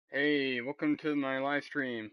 Hey, welcome to my live stream.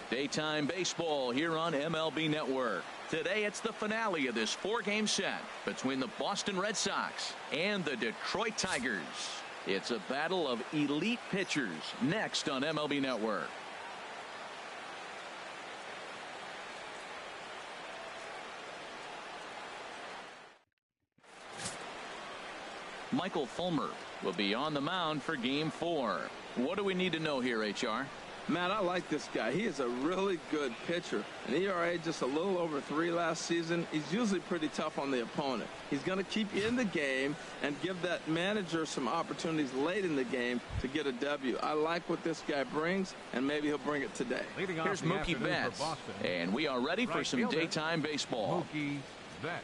Daytime baseball here on MLB Network. Today it's the finale of this four-game set between the Boston Red Sox and the Detroit Tigers. It's a battle of elite pitchers next on MLB Network. Michael Fulmer will be on the mound for Game 4. What do we need to know here, HR? Matt, I like this guy. He is a really good pitcher. An ERA just a little over 3 last season. He's usually pretty tough on the opponent. He's going to keep you in the game and give that manager some opportunities late in the game to get a W. I like what this guy brings, and maybe he'll bring it today. Here's Mookie Betts, and we are ready for some daytime baseball. Mookie Betts.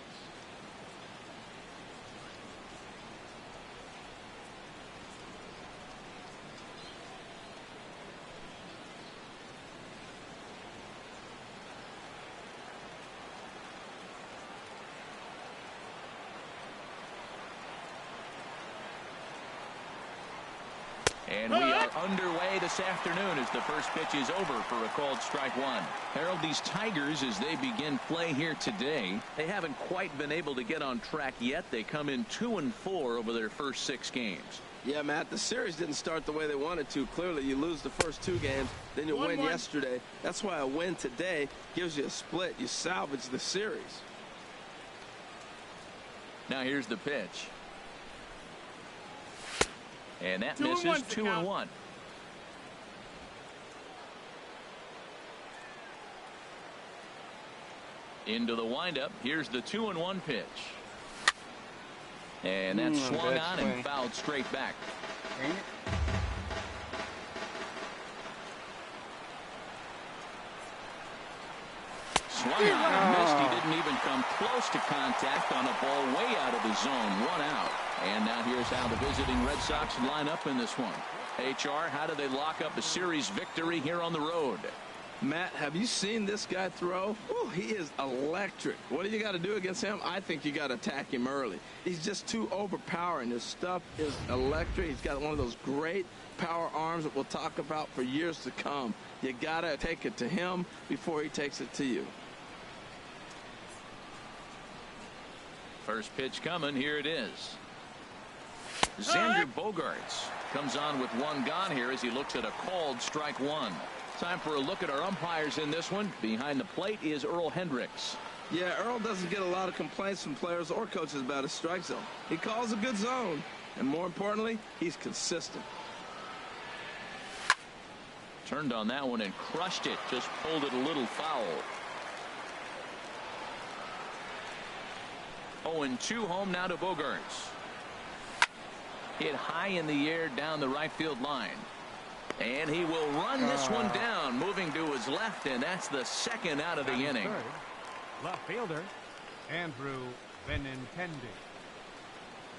And we are underway this afternoon as the first pitch is over for a called strike one. Harold, these Tigers, as they begin play here today, they haven't quite been able to get on track yet. They come in 2-4 over their first 6 games. Yeah, Matt, the series didn't start the way they wanted to. Clearly, you lose the first 2 games, then you win yesterday. That's why a win today gives you a split. You salvage the series. Now here's the pitch. And that misses. 2-1. Into the windup. Here's the 2-1 pitch. And that's swung on and fouled straight back. Swung on and missed. He didn't even come close to contact on a ball way out of the zone. 1 out. And now here's how the visiting Red Sox line up in this one. HR, how do they lock up a series victory here on the road? Matt, have you seen this guy throw? Ooh, he is electric. What do you got to do against him? I think you got to attack him early. He's just too overpowering. His stuff is electric. He's got one of those great power arms that we'll talk about for years to come. You got to take it to him before he takes it to you. First pitch coming. Here it is. Xander Bogaerts comes on with 1 gone here as he looks at a called strike 1. Time for a look at our umpires in this one. Behind the plate is Earl Hendricks. Yeah, Earl doesn't get a lot of complaints from players or coaches about his strike zone. He calls a good zone, and more importantly, he's consistent. Turned on that one and crushed it. Just pulled it a little foul. 0-2 home now to Bogaerts. Hit high in the air down the right field line. And he will run this one down, moving to his left, and that's the 2nd out of the inning. Left fielder, Andrew Benintendi.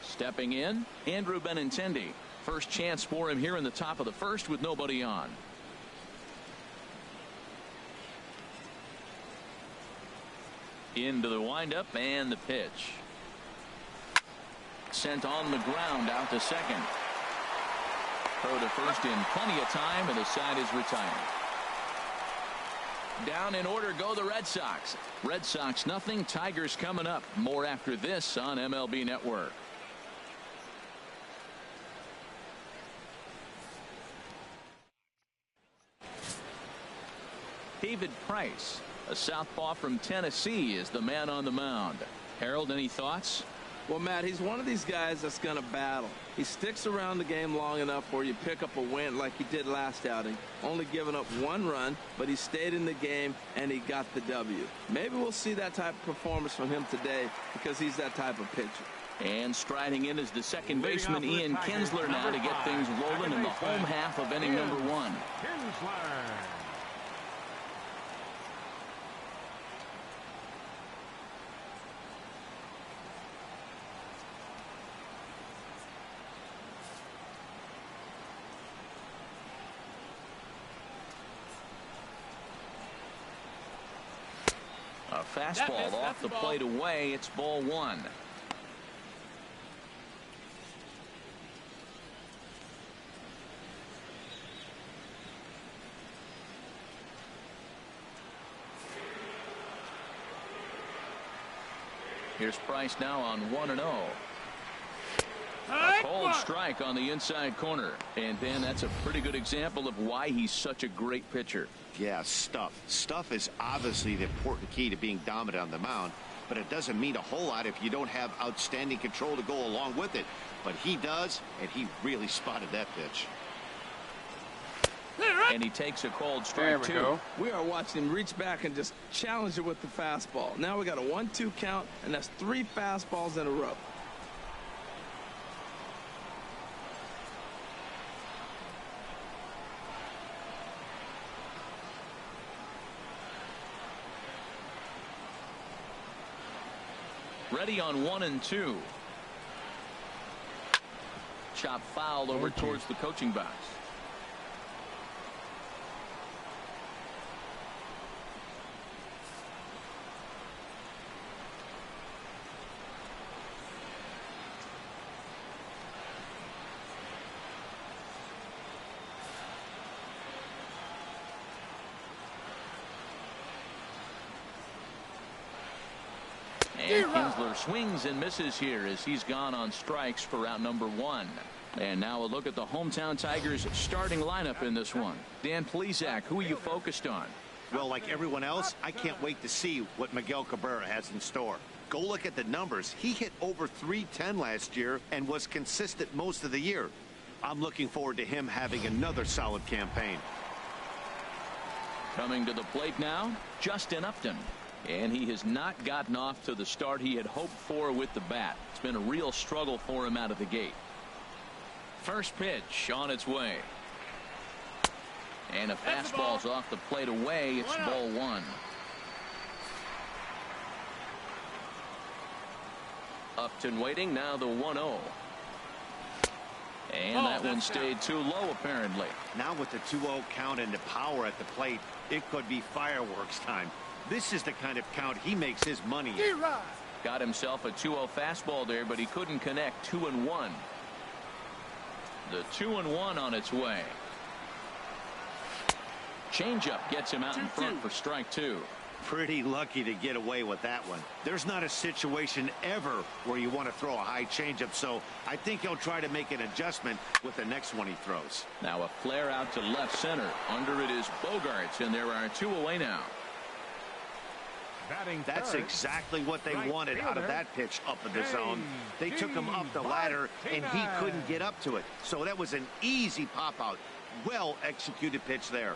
Stepping in, Andrew Benintendi. First chance for him here in the top of the 1st with nobody on. Into the windup and the pitch. Sent on the ground out to 2nd. Throw to 1st in plenty of time, and the side is retired. Down in order go the Red Sox. Red Sox nothing. Tigers coming up. More after this on MLB Network. David Price, a southpaw from Tennessee, is the man on the mound. Harold, any thoughts? Well, Matt, he's one of these guys that's going to battle. He sticks around the game long enough where you pick up a win like he did last outing. Only giving up 1 run, but he stayed in the game and he got the W. Maybe we'll see that type of performance from him today because he's that type of pitcher. And striding in is the second baseman Ian Kinsler now to get things rolling in the home half of inning number 1. Kinsler. A fastball off the plate away. It's ball 1. Here's Price now on 1-0. A cold strike on the inside corner. And Dan, that's a pretty good example of why he's such a great pitcher. Yeah, stuff is obviously the important key to being dominant on the mound. but it doesn't mean a whole lot if you don't have outstanding control to go along with it. But he does, and he really spotted that pitch. And he takes a called There strike we two. go. We are watching him reach back and just challenge it with the fastball. Now we got a 1-2 count, and that's 3 fastballs in a row. Ready on 1 and 2. Chop foul over towards the coaching box. And Kinsler swings and misses here as he's gone on strikes for out number 1. And now a look at the hometown Tigers starting lineup in this one. Dan Plesac, who are you focused on? Well, like everyone else, I can't wait to see what Miguel Cabrera has in store. Go look at the numbers. He hit over .310 last year and was consistent most of the year. I'm looking forward to him having another solid campaign. Coming to the plate now, Justin Upton. And he has not gotten off to the start he had hoped for with the bat. It's been a real struggle for him out of the gate. First pitch on its way. And a fastball's off the plate away. It's ball 1. Upton waiting, now the 1-0. And that one stayed too low apparently. Now with the 2-0 count and the power at the plate, it could be fireworks time. This is the kind of count he makes his money in. Got himself a 2-0 fastball there, but he couldn't connect. 2-1. The 2-1 on its way. Changeup gets him out in front for strike 2. Pretty lucky to get away with that one. There's not a situation ever where you want to throw a high changeup, so I think he'll try to make an adjustment with the next one he throws. Now a flare out to left center. Under it is Bogarts, and there are 2 away now. That's exactly what they wanted out of that pitch up in the zone. They took him up the ladder, and he couldn't get up to it. So that was an easy pop-out. Well executed pitch there.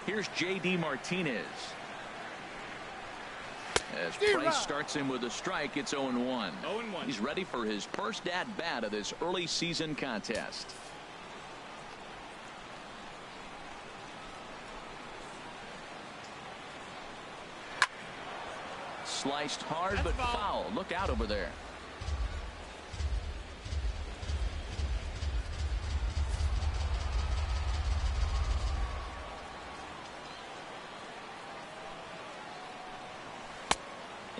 Here's J.D. Martinez. As Price starts him with a strike, it's 0-1. He's ready for his first at-bat of this early season contest. Sliced hard but foul. Look out over there.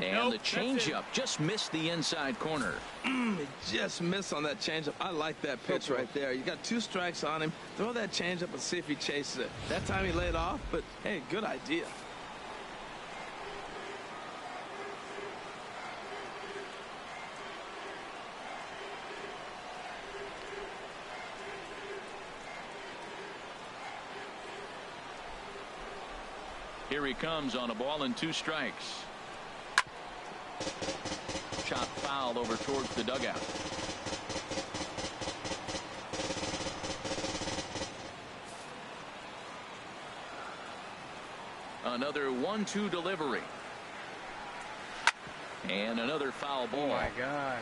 And the changeup just missed the inside corner. It just missed on that changeup. I like that pitch right there. You got 2 strikes on him. Throw that changeup and see if he chases it. That time he laid off, but hey, good idea. Here he comes on a ball and 2 strikes. Chop foul over towards the dugout. Another 1-2 delivery. And another foul ball. Oh my God.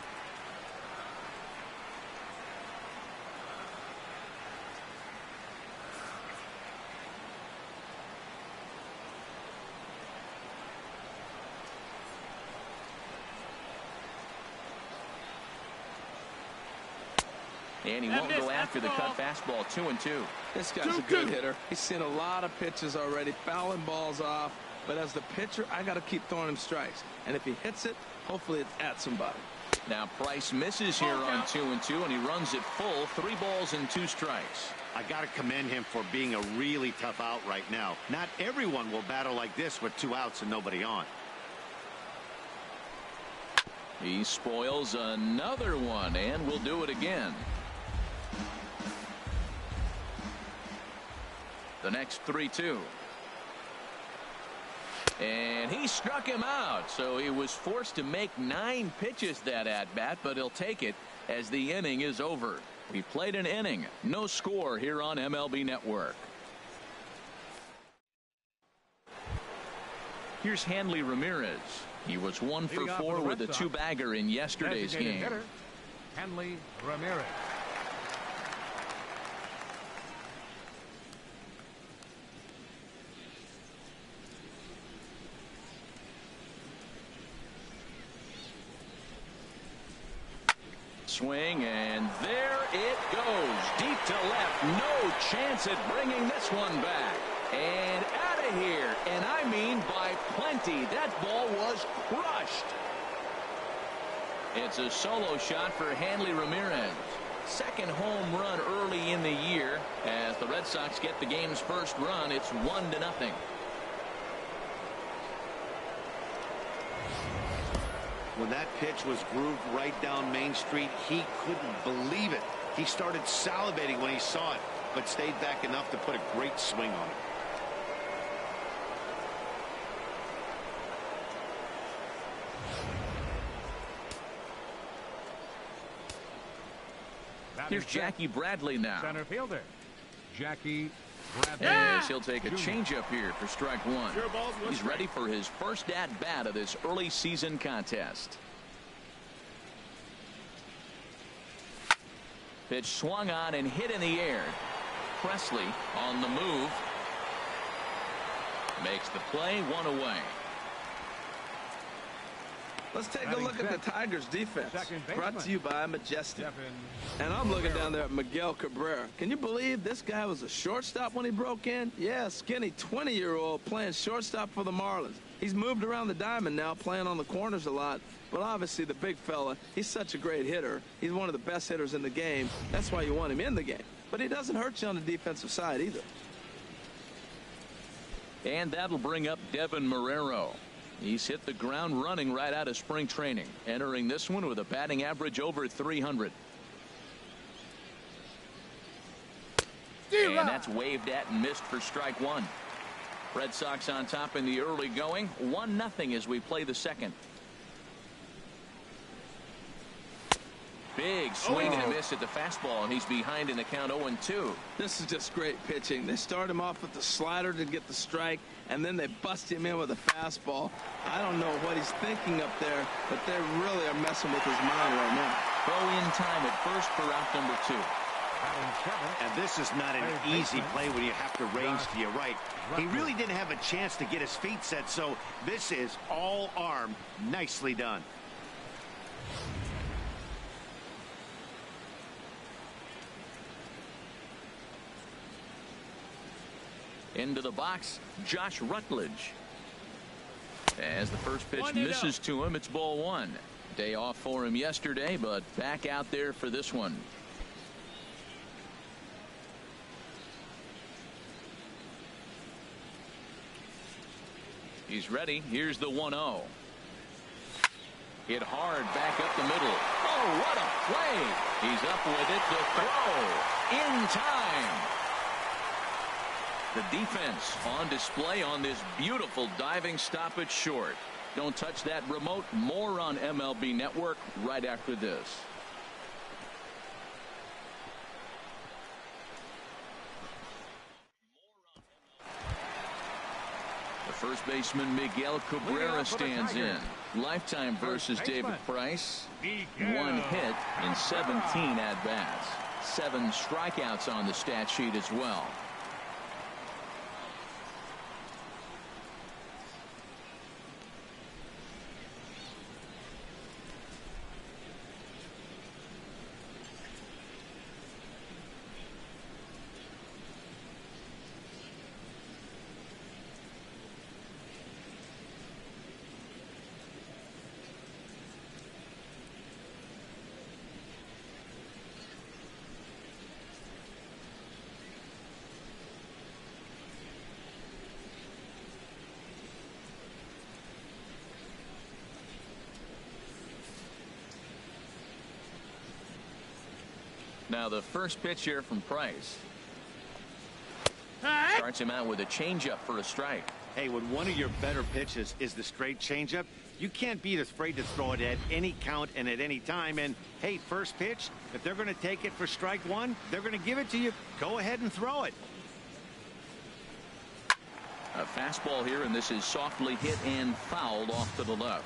And he won't go after the cut fastball. 2-2. This guy's a good hitter. He's seen a lot of pitches already, fouling balls off. But as the pitcher, I got to keep throwing him strikes. And if he hits it, hopefully it's at somebody. Now Price misses here on 2-2, and he runs it full. 3 balls and 2 strikes. I got to commend him for being a really tough out right now. Not everyone will battle like this with 2 outs and nobody on. He spoils another one, and will do it again. The next 3-2. And he struck him out, so he was forced to make 9 pitches that at-bat, but he'll take it as the inning is over. We played an inning. No score here on MLB Network. Here's Hanley Ramirez. He was 1 for 4 with a 2-bagger in yesterday's game. Hitter, Hanley Ramirez. Swing, and there it goes. Deep to left. No chance at bringing this one back. And out of here. And I mean by plenty. That ball was crushed. It's a solo shot for Hanley Ramirez. Second home run early in the year. As the Red Sox get the game's first run, it's 1-0. When that pitch was grooved right down Main Street, he couldn't believe it. He started salivating when he saw it, but stayed back enough to put a great swing on it. Here's Jackie Bradley now. Center fielder, Jackie Bradley. Yes, he'll take a changeup here for strike 1. He's ready for his first at-bat of this early season contest. Pitch swung on and hit in the air. Presley on the move. Makes the play, 1 away. Let's take a look at the Tigers defense. Brought to you by Majestic. And I'm looking down there at Miguel Cabrera. Can you believe this guy was a shortstop when he broke in? Yeah, skinny 20-year-old playing shortstop for the Marlins. He's moved around the diamond now, playing on the corners a lot. But obviously the big fella, he's such a great hitter. He's one of the best hitters in the game. That's why you want him in the game. But he doesn't hurt you on the defensive side either. And that'll bring up Devin Marrero. He's hit the ground running right out of spring training, entering this one with a batting average over 300. And that's waved at and missed for strike 1. Red Sox on top in the early going, 1-0 as we play the second. Big swing and a miss at the fastball, and he's behind in the count 0-2. This is just great pitching. They start him off with the slider to get the strike, and then they bust him in with a fastball. I don't know what he's thinking up there, but they really are messing with his mind right now. Throw in time at first for out number 2. And this is not an easy play when you have to range to your right. He really didn't have a chance to get his feet set, so this is all arm. Nicely done. Into the box, Josh Rutledge. As the first pitch misses to him, it's ball 1. Day off for him yesterday, but back out there for this one. He's ready. Here's the 1-0. Hit hard back up the middle. Oh, what a play. He's up with it to throw. In time. The defense on display on this beautiful diving stop at short. Don't touch that remote. More on MLB Network right after this. The first baseman Miguel Cabrera stands in. Lifetime versus David Price. 1 hit in 17 at-bats. 7 strikeouts on the stat sheet as well. Now the first pitch here from Price. Starts him out with a changeup for a strike. Hey, when one of your better pitches is the straight changeup, you can't be afraid to throw it at any count and at any time. And, hey, first pitch, if they're going to take it for strike one, they're going to give it to you. Go ahead and throw it. A fastball here, and this is softly hit and fouled off to the left.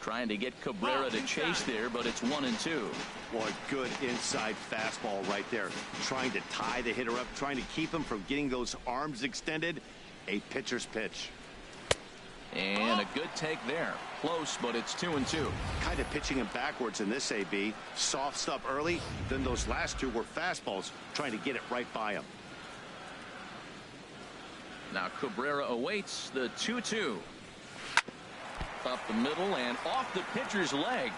Trying to get Cabrera to chase there, but it's 1-2. Boy, good inside fastball right there. Trying to tie the hitter up, trying to keep him from getting those arms extended. A pitcher's pitch. And a good take there. Close, but it's 2-2. Kind of pitching him backwards in this AB. Soft stuff early, then those last two were fastballs, trying to get it right by him. Now Cabrera awaits the 2-2. Up the middle and off the pitcher's leg.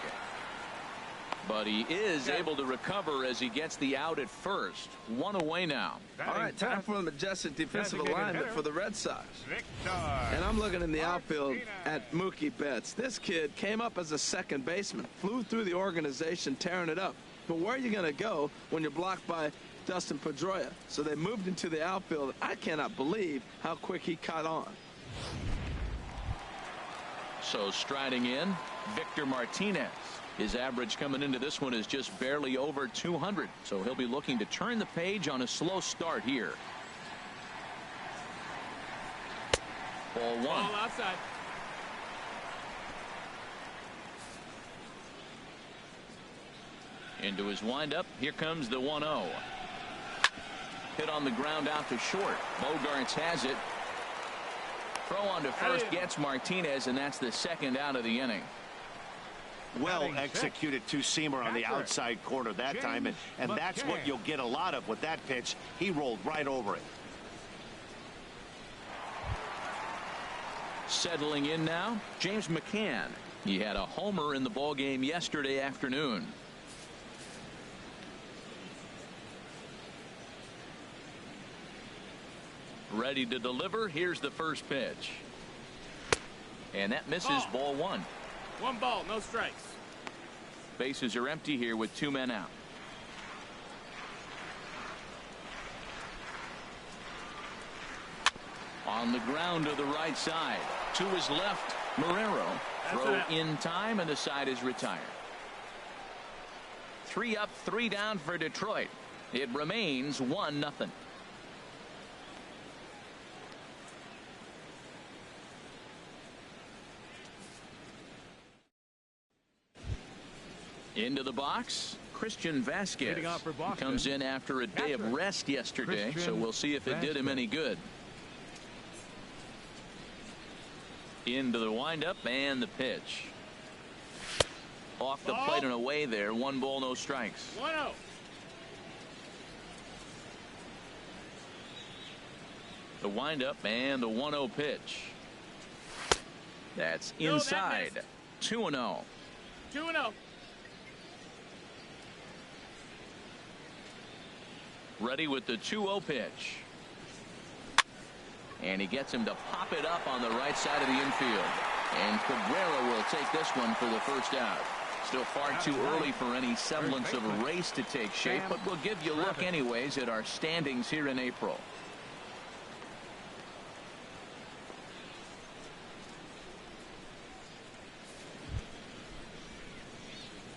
But he is able to recover as he gets the out at first. One away now. All right, time for the majestic defensive alignment for the Red Sox. And I'm looking in the outfield at Mookie Betts. This kid came up as a second baseman, flew through the organization, tearing it up. But where are you going to go when you're blocked by Dustin Pedroia? So they moved into the outfield. I cannot believe how quick he caught on. So striding in, Victor Martinez. His average coming into this one is just barely over 200. So he'll be looking to turn the page on a slow start here. Ball one. Ball outside. Into his windup. Here comes the 1-0. Hit on the ground out to short. Bogarts has it. Throw on to first gets Martinez, and that's the second out of the inning. Well executed two-seamer on the outside corner that time, and that's what you'll get a lot of with that pitch. He rolled right over it. Settling in now, James McCann. He had a homer in the ballgame yesterday afternoon. Ready to deliver. Here's the first pitch. And that misses. Ball one. One ball, no strikes. Bases are empty here with two men out. On the ground to the right side. To his left, Marrero. Throw in time, and the side is retired. 3 up, 3 down for Detroit. It remains 1-0. Into the box, Christian Vasquez. He comes in after a day of rest yesterday, so we'll see if it did him any good. Into the windup and the pitch. Off the plate and away there. 1 ball, no strikes. 1-0. The windup and the 1-0 pitch. That's inside. 2-0. 2-0. Ready with the 2-0 pitch. And he gets him to pop it up on the right side of the infield. And Cabrera will take this one for the first out. Still far too early for any semblance of a race to take shape, but we'll give you a look anyways at our standings here in April.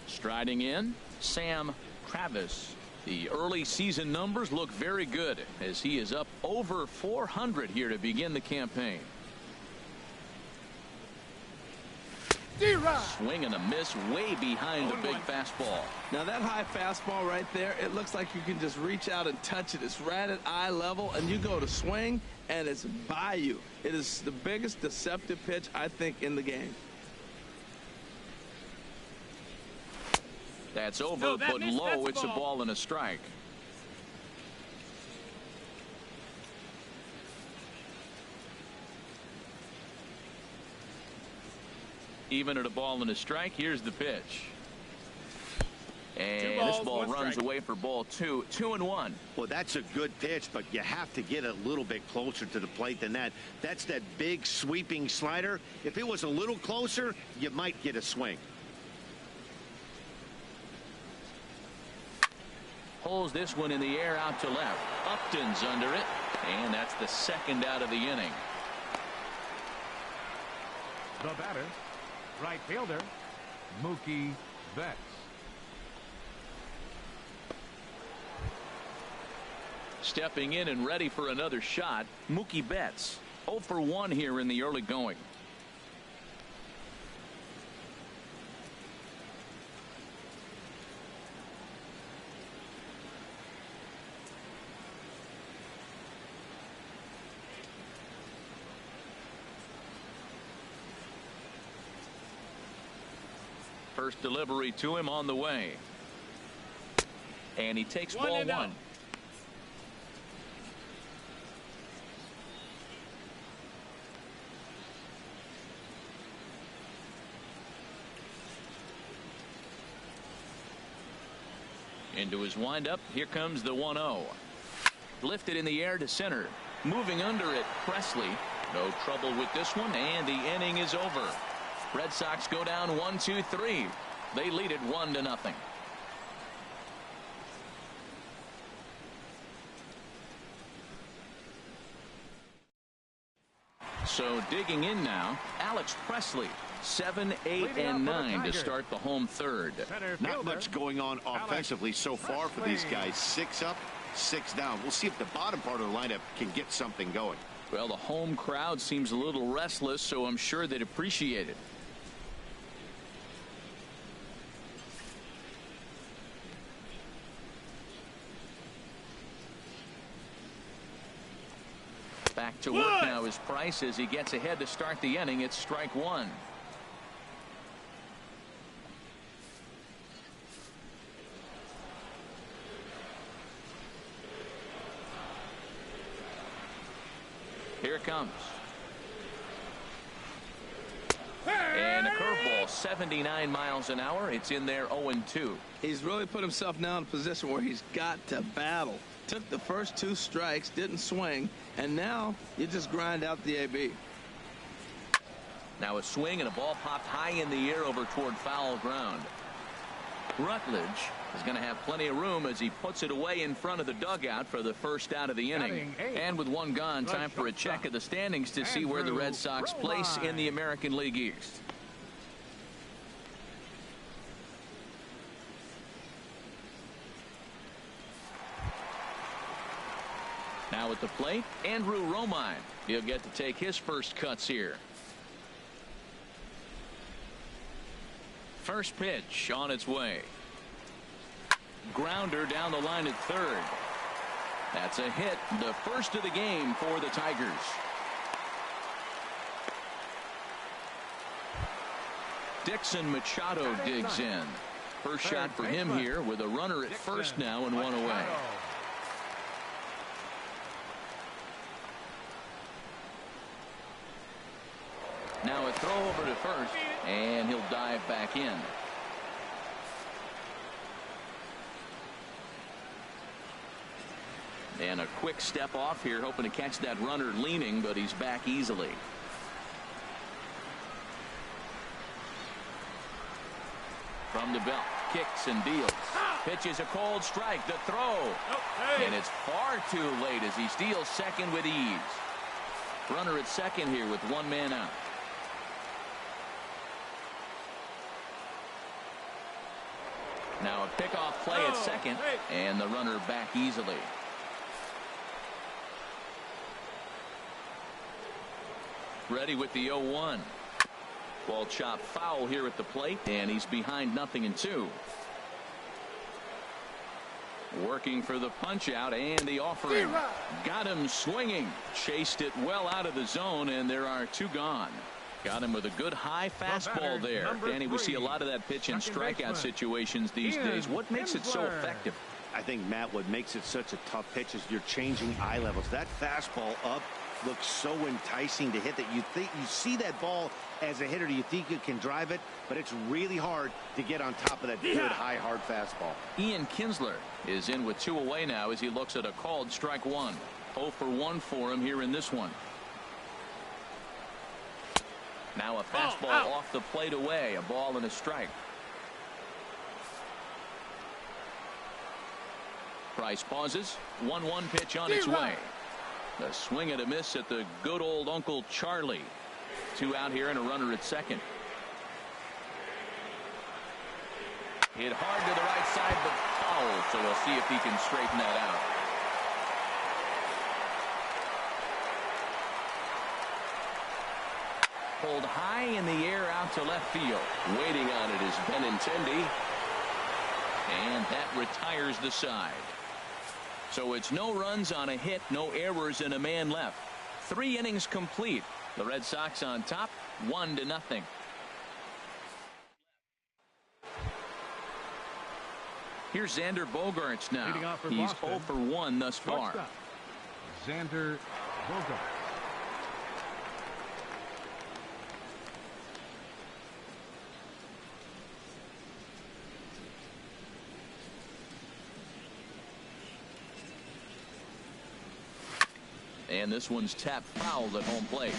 Striding in, Sam Travis. The early season numbers look very good as he is up over 400 here to begin the campaign. Swing and a miss way behind the big fastball. Now that high fastball right there, it looks like you can just reach out and touch it. It's right at eye level, and you go to swing and it's by you. It is the biggest deceptive pitch I think in the game. That's over, but low. It's a ball and a strike. Even at a ball and a strike, here's the pitch. And this ball runs away for ball 2. 2-1. Well, that's a good pitch, but you have to get a little bit closer to the plate than that. That's that big sweeping slider. If it was a little closer, you might get a swing. Pulls this one in the air out to left. Upton's under it, and that's the second out of the inning. The batter, right fielder, Mookie Betts. Stepping in and ready for another shot, Mookie Betts. 0 for 1 here in the early going. First delivery to him on the way. And he takes ball 1. Into his windup. Here comes the 1-0. Lifted in the air to center. Moving under it, Presley. No trouble with this one, and the inning is over. Red Sox go down 1-2-3. They lead it 1-0. So digging in now, Alex Presley. 7, 8, and 9 to start the home third. Not much going on offensively so far for these guys. 6 up, 6 down. We'll see if the bottom part of the lineup can get something going. Well, the home crowd seems a little restless, so I'm sure they'd appreciate it. Back to work now is Price as he gets ahead to start the inning. It's strike 1. Here it comes. And a curveball, 79 miles an hour. It's in there 0-2. He's really put himself now in a position where he's got to battle. Took the first 2 strikes, didn't swing, and now you just grind out the AB. Now a swing and a ball popped high in the air over toward foul ground. Rutledge is going to have plenty of room as he puts it away in front of the dugout for the first out of the inning. And with 1 gone, time for a check of the standings to see where the Red Sox place in the American League East. Now at the plate, Andrew Romine. He'll get to take his first cuts here. First pitch on its way. Grounder down the line at third. That's a hit, the first of the game for the Tigers. Dixon Machado digs in. First shot for him here with a runner at first now and 1 away. Now a throw over to first, and he'll dive back in. And a quick step off here, hoping to catch that runner leaning, but he's back easily. From the belt, kicks and deals. Pitches a cold strike, the throw. And it's far too late as he steals second with ease. Runner at second here with 1 man out. Now a pickoff play at second, and the runner back easily. Ready with the 0-1. Ball chopped foul here at the plate, and he's behind 0-2. Working for the punch out and the offering. Got him swinging. Chased it well out of the zone, and there are 2 gone. Got him with a good high fastball there. Danny, we see a lot of that pitch in strikeout situations these days. What makes it so effective? I think, Matt, what makes it such a tough pitch is you're changing eye levels. That fastball up looks so enticing to hit that you see that ball as a hitter, you think you can drive it, but it's really hard to get on top of that good high hard fastball. Ian Kinsler is in with 2 away now as he looks at a called strike 1. 0 for 1 for him here in this one. Now a fastball off the plate away, a ball and a strike. Price pauses. 1-1 pitch on its way. A swing and a miss at the good old Uncle Charlie. 2 out here and a runner at second. Hit hard to the right side, but foul, so we'll see if he can straighten that out. Pulled high in the air out to left field. Waiting on it is Benintendi. And that retires the side. So it's no runs on a hit, no errors, and a man left. 3 innings complete. The Red Sox on top, 1-0. Here's Xander Bogaerts now. He's Boston, 0 for 1 thus far. Xander Bogaerts. And this one's tapped foul at home plate.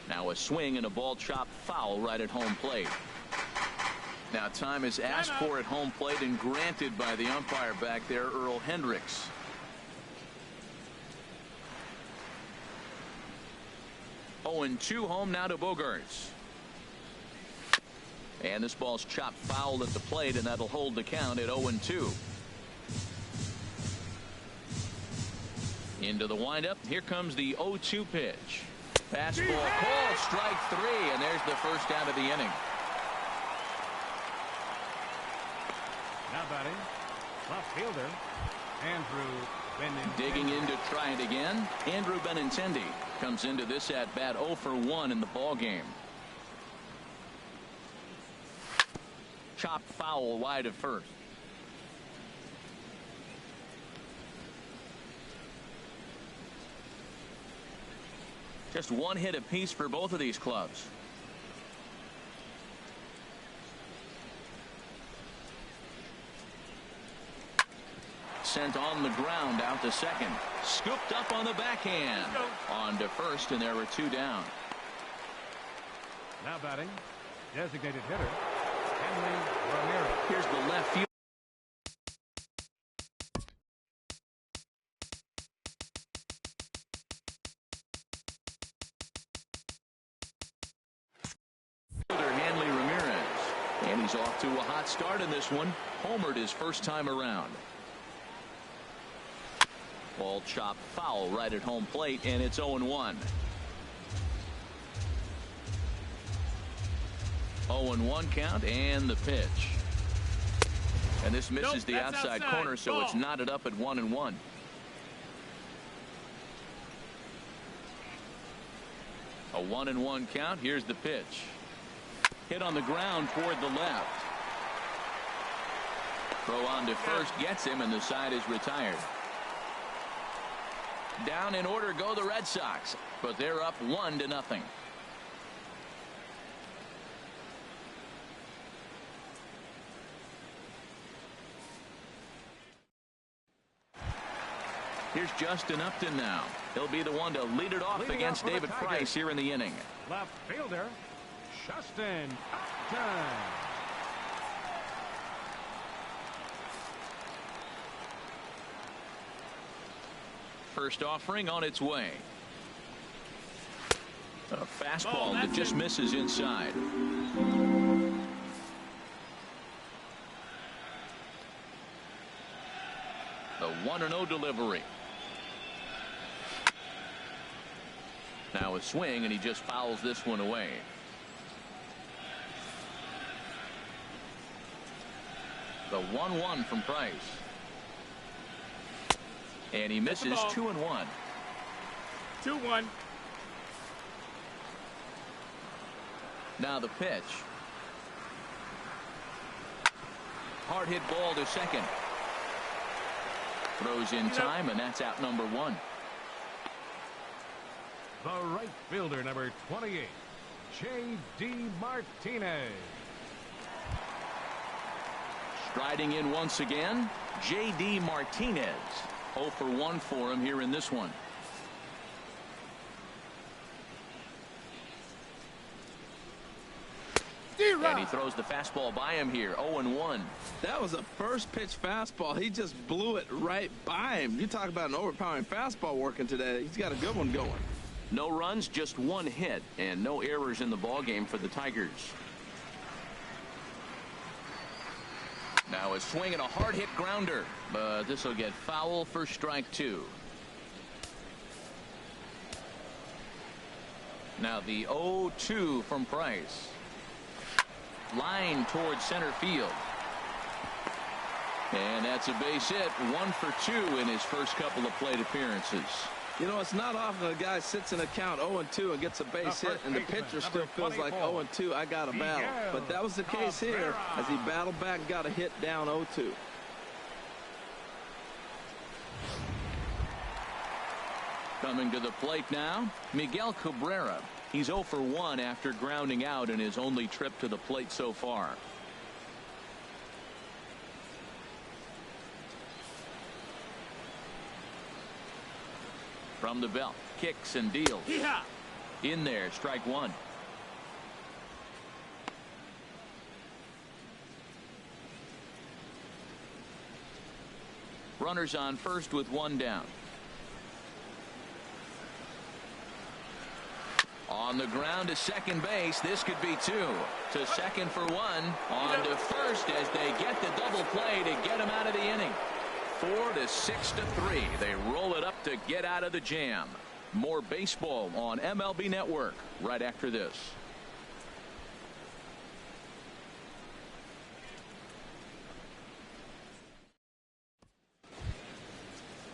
Now a swing and a ball chopped foul right at home plate. Now time is asked for at home plate and granted by the umpire back there, Earl Hendricks. Oh, and 2 home now to Bogaerts. And this ball's chopped foul at the plate, and that'll hold the count at 0-2. Into the windup. Here comes the 0-2 pitch. Fastball call, strike 3, and there's the first out of the inning. Now batting, left fielder, Andrew Benintendi. Digging in to try it again. Andrew Benintendi comes into this at bat 0 for 1 in the ball game. Chopped foul wide of first. Just 1 hit apiece for both of these clubs. Sent on the ground out to second. Scooped up on the backhand. On to first, and there were 2 down. Now batting, designated hitter, Ramirez. Here's the left field. Hanley Ramirez. And he's off to a hot start in this one. Homered his first time around. Ball chopped foul right at home plate, and it's 0-1. 0-1 count, and the pitch. And this misses the outside corner, so it's knotted up at 1-1. A 1-1 count. Here's the pitch. Hit on the ground toward the left. Throw on to first gets him, and the side is retired. Down in order go the Red Sox, but they're up 1-0. Here's Justin Upton now. He'll be the one to lead it off against David Price here in the inning. Left fielder, Justin Upton. First offering on its way. A fastball that just misses inside. The 1-0 delivery. Now a swing, and he just fouls this one away. The 1-1 from Price. And he misses 2-1. 2-1. Now the pitch. hard hit ball to second. Throws in time, and that's out number 1. The right fielder, number 28, J.D. Martinez. Striding in once again, J.D. Martinez. 0 for 1 for him here in this one. And he throws the fastball by him here. 0-1. That was a first pitch fastball. He just blew it right by him. You talk about an overpowering fastball working today. He's got a good one going. No runs, just 1 hit, and no errors in the ballgame for the Tigers. Now a swing and a hard hit grounder, but this will get foul for strike 2. Now the 0-2 from Price. Line towards center field. And that's a base hit. 1 for 2 in his first couple of plate appearances. You know, it's not often a guy sits in a count 0-2 and gets a base hit, and the pitcher still feels like 0-2, I got a battle. But that was the case here as he battled back and got a hit down 0-2. Coming to the plate now, Miguel Cabrera. He's 0 for 1 after grounding out in his only trip to the plate so far. From the belt, kicks and deals. In there, strike 1. Runners on first with 1 down. On the ground to second base. This could be 2. To second for 1. On to first as they get the double play to get him out of the inning. 4 to 6 to 3. They roll it up to get out of the jam. More baseball on MLB Network right after this.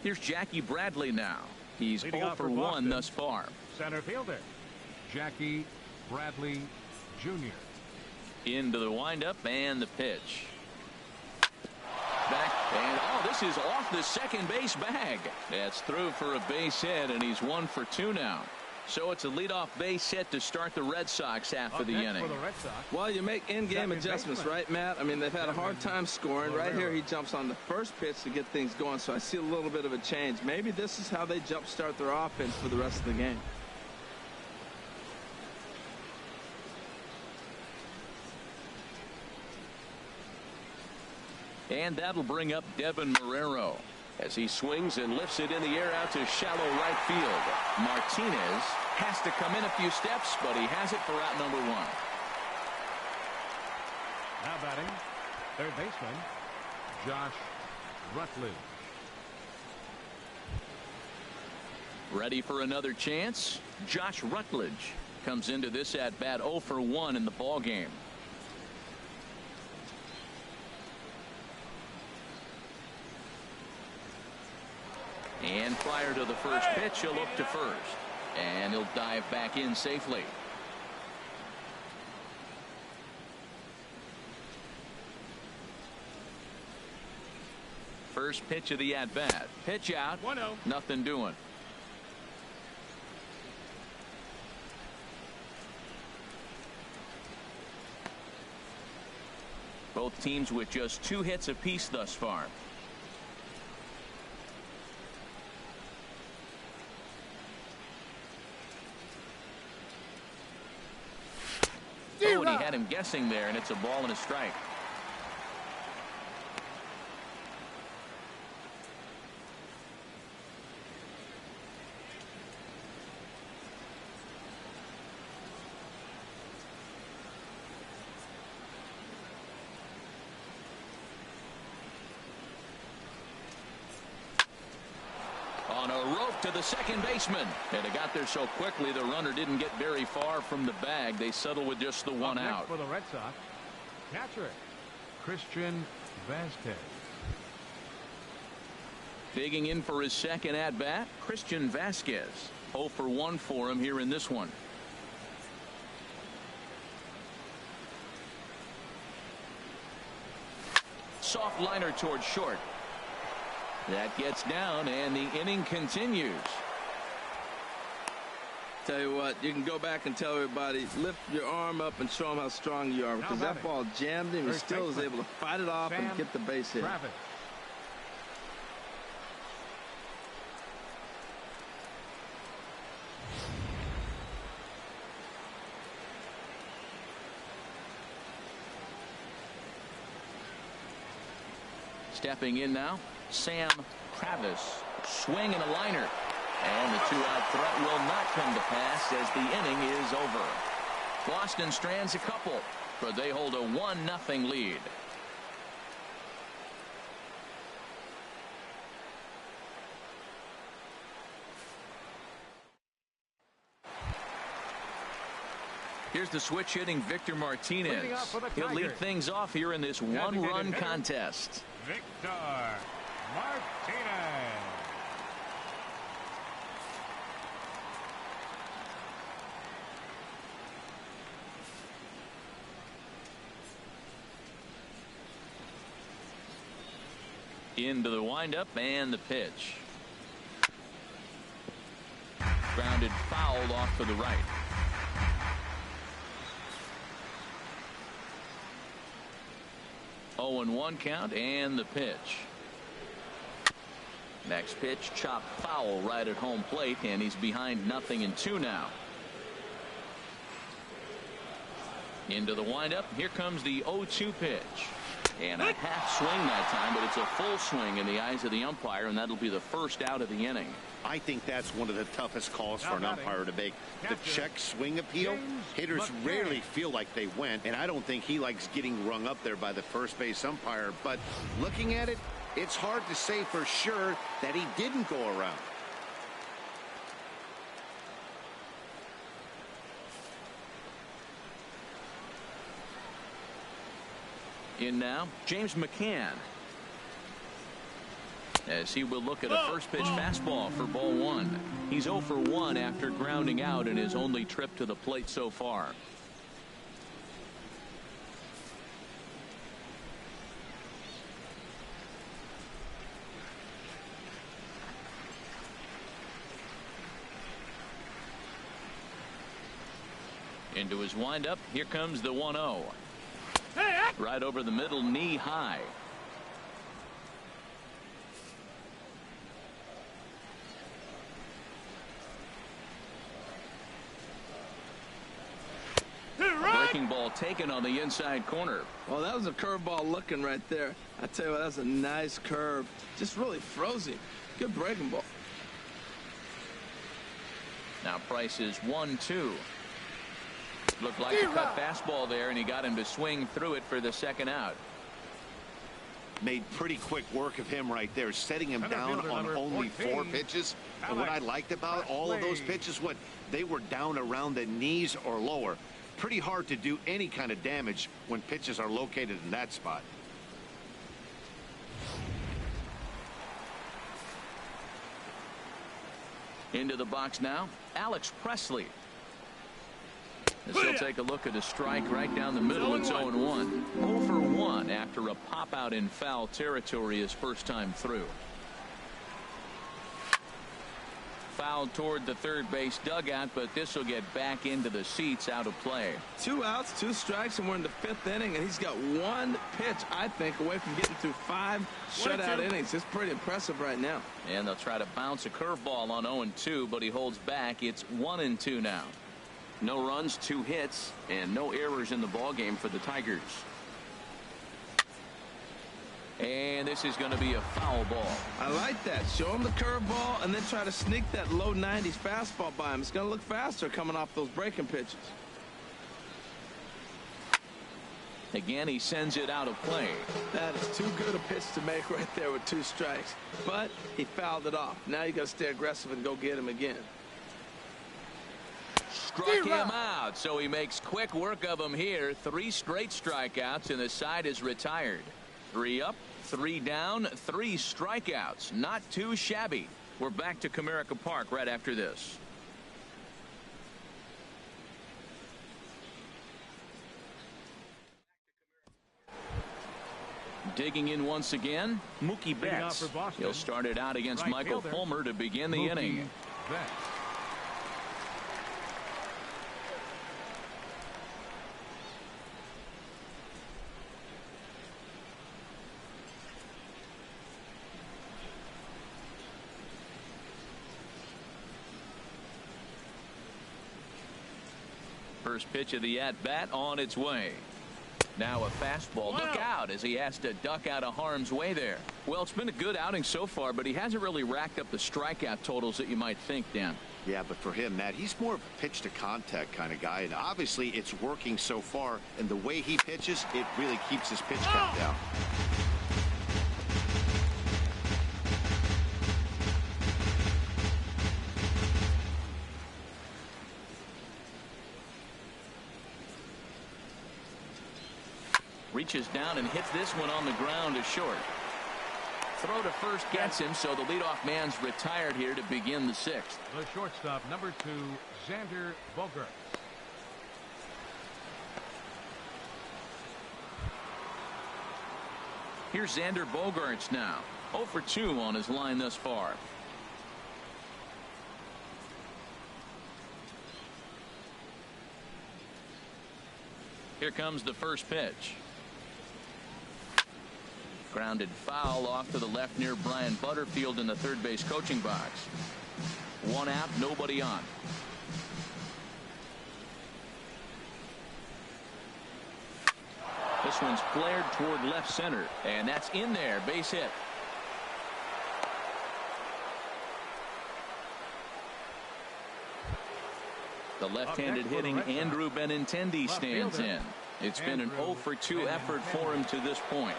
Here's Jackie Bradley now. He's 0 for 1 thus far. Center fielder, Jackie Bradley Jr. Into the windup and the pitch. Back, and this is off the second base bag. That's through for a base hit, and he's 1 for 2 now. So it's a leadoff base hit to start the Red Sox half of the inning. For the Red Sox. Well, you make in-game adjustments, right, Matt? I mean, they've had a hard time scoring. Right here, he jumps on the first pitch to get things going, so I see a little bit of a change. Maybe this is how they jump-start their offense for the rest of the game. And that'll bring up Devin Marrero as he swings and lifts it in the air out to shallow right field. Martinez has to come in a few steps, but he has it for out number 1. Now batting, third baseman, Josh Rutledge. Ready for another chance? Josh Rutledge comes into this at bat 0 for 1 in the ball game. And prior to the first pitch, he'll look to first. And he'll dive back in safely. First pitch of the at-bat. Pitch out. 1-0. Nothing doing. Both teams with just 2 hits apiece thus far. Oh, and he had him guessing there, and it's a ball and a strike. On a rope to the second baseman, and it got there so quickly the runner didn't get very far from the bag. They settle with just the 1 out. For the Red Sox, catcher Christian Vasquez. Digging in for his second at bat, Christian Vasquez. 0 for 1 for him here in this one. Soft liner towards short. That gets down, and the inning continues. Tell you what, you can go back and tell everybody, lift your arm up and show them how strong you are, because that ball jammed him. He still was able to fight it off and get the base hit. Travis. Stepping in now, Sam Travis. Swing and a liner. And the two-out threat will not come to pass as the inning is over. Boston strands a couple, but they hold a 1-0 lead. Here's the switch hitting Victor Martinez. He'll lead things off here in this one-run contest. Victor Martinez. Into the windup and the pitch. Grounded foul off to the right. Oh, and 1 count and the pitch. Next pitch, chop foul right at home plate, and he's behind 0-2 now. Into the windup. Here comes the 0-2 pitch. And a half swing that time, but it's a full swing in the eyes of the umpire, and that'll be the first out of the inning. I think that's one of the toughest calls for an umpire to make. The check swing appeal. Hitters rarely feel like they went, and I don't think he likes getting rung up there by the first base umpire. But looking at it, it's hard to say for sure that he didn't go around. In now, James McCann, as he will look at a first pitch fastball for ball 1. He's 0 for 1 after grounding out in his only trip to the plate so far. Into his windup. Here comes the 1-0. Right over the middle, knee high. Breaking ball taken on the inside corner. Well, that was a curveball looking right there. I tell you what, that's a nice curve. Just really froze him. Good breaking ball. Now Price is 1-2. Looked like a cut fastball there, and he got him to swing through it for the second out. Made pretty quick work of him right there, setting him down on only 4 pitches. And what I liked about all of those pitches, they were down around the knees or lower. Pretty hard to do any kind of damage when pitches are located in that spot. Into the box now, Alex Presley. As he'll take a look at a strike right down the middle. It's 0-1. 0 for 1 after a pop out in foul territory his first time through. Fouled toward the third base dugout, but this will get back into the seats, out of play. 2 outs, 2 strikes, and we're in the 5th inning, and he's got 1 pitch, I think, away from getting through 5 shutout innings. It's pretty impressive right now. And they'll try to bounce a curveball on 0-2, but he holds back. It's 1-2 now. No runs, 2 hits, and no errors in the ballgame for the Tigers. And this is going to be a foul ball. I like that. Show him the curveball and then try to sneak that low 90s fastball by him. It's going to look faster coming off those breaking pitches. Again, he sends it out of play. That is too good a pitch to make right there with 2 strikes. But he fouled it off. Now you got to stay aggressive and go get him again. Struck him out, so he makes quick work of him here. 3 straight strikeouts, and the side is retired. 3 up, 3 down, 3 strikeouts. Not too shabby. We're back to Comerica Park right after this. Digging in once again, Mookie Leading off Betts. for Boston, He'll start it out against right Michael fielder, Fulmer to begin the Mookie inning. Betts. First pitch of the at-bat on its way. Now a fastball. Wow. Look out as he has to duck out of harm's way there. Well, it's been a good outing so far, but he hasn't really racked up the strikeout totals that you might think, Dan. Yeah, but for him, Matt, he's more of a pitch to contact kind of guy, and obviously it's working so far, and the way he pitches, it really keeps his pitch count down. Reaches down and hits this one on the ground to short. Throw to first gets him, so the leadoff man's retired here to begin the sixth. The shortstop, number 2, Xander Bogaerts. Here's Xander Bogaerts now. 0 for 2 on his line thus far. Here comes the first pitch. Grounded foul off to the left near Brian Butterfield in the third base coaching box. 1 out, nobody on. This one's flared toward left center, and that's in there. Base hit. The left-handed hitting Andrew Benintendi stands in. It's been an 0 for 2 effort for him to this point.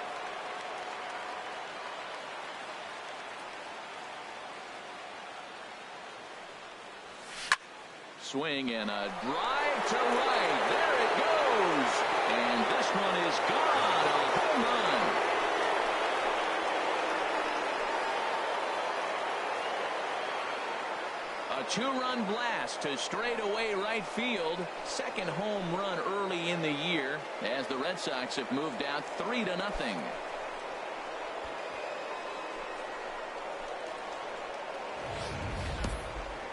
Swing and a drive to right. There it goes. And this one is gone. A home run. A 2-run blast to straightaway right field. Second home run early in the year as the Red Sox have moved out 3-0.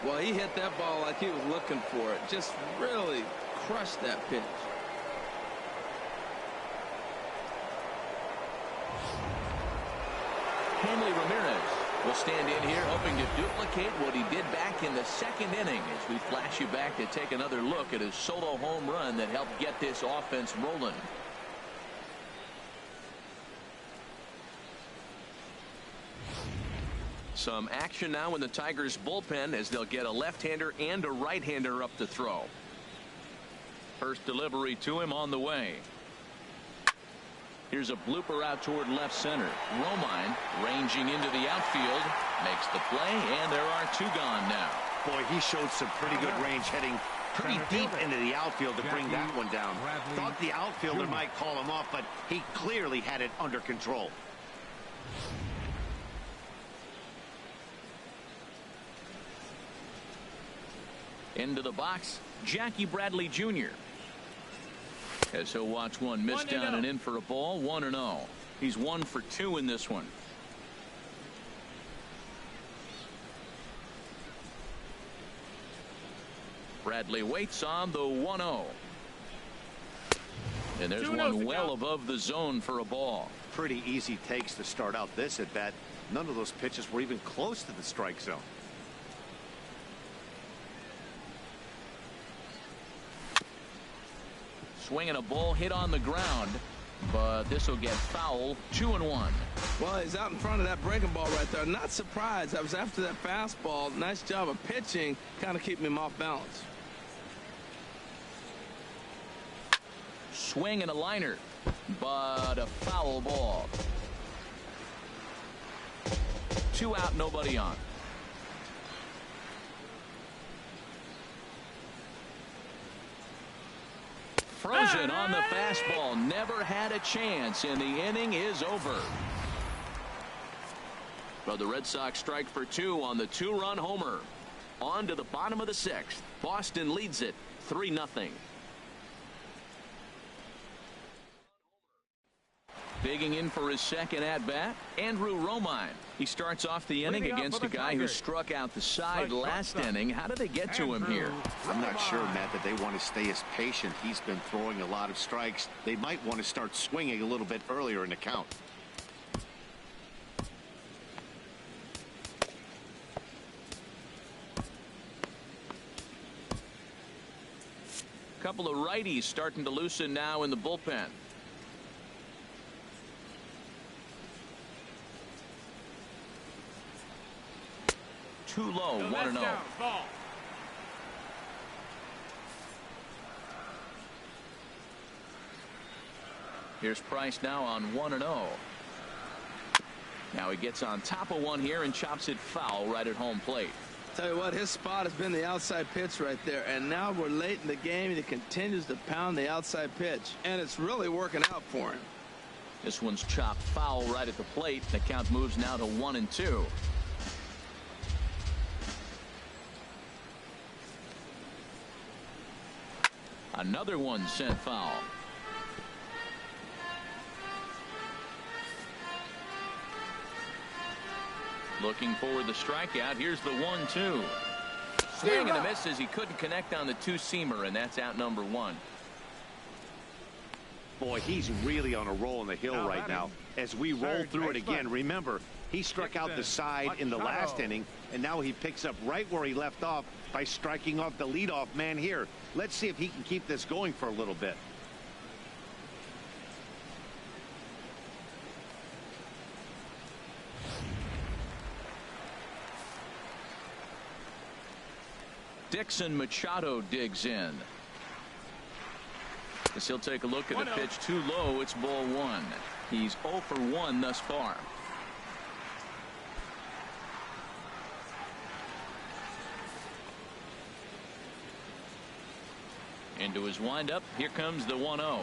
Well, he hit that ball like he was looking for it. Just really crushed that pitch. Hanley Ramirez will stand in here hoping to duplicate what he did back in the second inning as we flash you back to take another look at his solo home run that helped get this offense rolling. Some action now in the Tigers bullpen as they'll get a left-hander and a right-hander up to throw. First delivery to him on the way. Here's a blooper out toward left center. Romine ranging into the outfield makes the play, and there are 2 gone now. Boy, he showed some pretty good range heading pretty deep into the outfield to bring that one down. Thought the outfielder might call him off, but he clearly had it under control. Into the box, Jackie Bradley Jr. As he'll watch one miss down and in for a ball. 1-0. He's 1 for 2 in this one. Bradley waits on the 1-0. And there's one well above the zone for a ball. Pretty easy takes to start out this at bat. None of those pitches were even close to the strike zone. Swinging a ball hit on the ground, but this will get foul. 2-1. Well, he's out in front of that breaking ball right there. Not surprised. I was after that fastball. Nice job of pitching, kind of keeping him off balance. Swing and a liner, but a foul ball. 2 out, nobody on. Frozen on the fastball. Never had a chance, and the inning is over. But the Red Sox strike for 2 on the 2-run homer. On to the bottom of the 6th. Boston leads it 3-0. Digging in for his second at-bat, Andrew Romine. He starts off the inning against a guy who struck out the side last inning. How did they get to him here? I'm not sure, Matt, that they want to stay as patient. He's been throwing a lot of strikes. They might want to start swinging a little bit earlier in the count. Couple of righties starting to loosen now in the bullpen. Too low, 1-0. Here's Price now on 1-0. Now he gets on top of one here and chops it foul right at home plate. Tell you what, his spot has been the outside pitch right there, and now we're late in the game and he continues to pound the outside pitch, and it's really working out for him. This one's chopped foul right at the plate. The count moves now to 1-2. Another one sent foul. Looking for the strikeout. Here's the 1-2. Swing and a miss as he couldn't connect on the two-seamer, and that's out number one. Boy, he's really on a roll in the hill right now. As we roll through it again, remember, he struck out the side in the last inning, and now he picks up right where he left off by striking off the leadoff man here. Let's see if he can keep this going for a little bit. Dixon Machado digs in. As he'll take a look at the pitch too low. It's ball one. He's 0 for 1 thus far. Into his windup. Here comes the 1-0.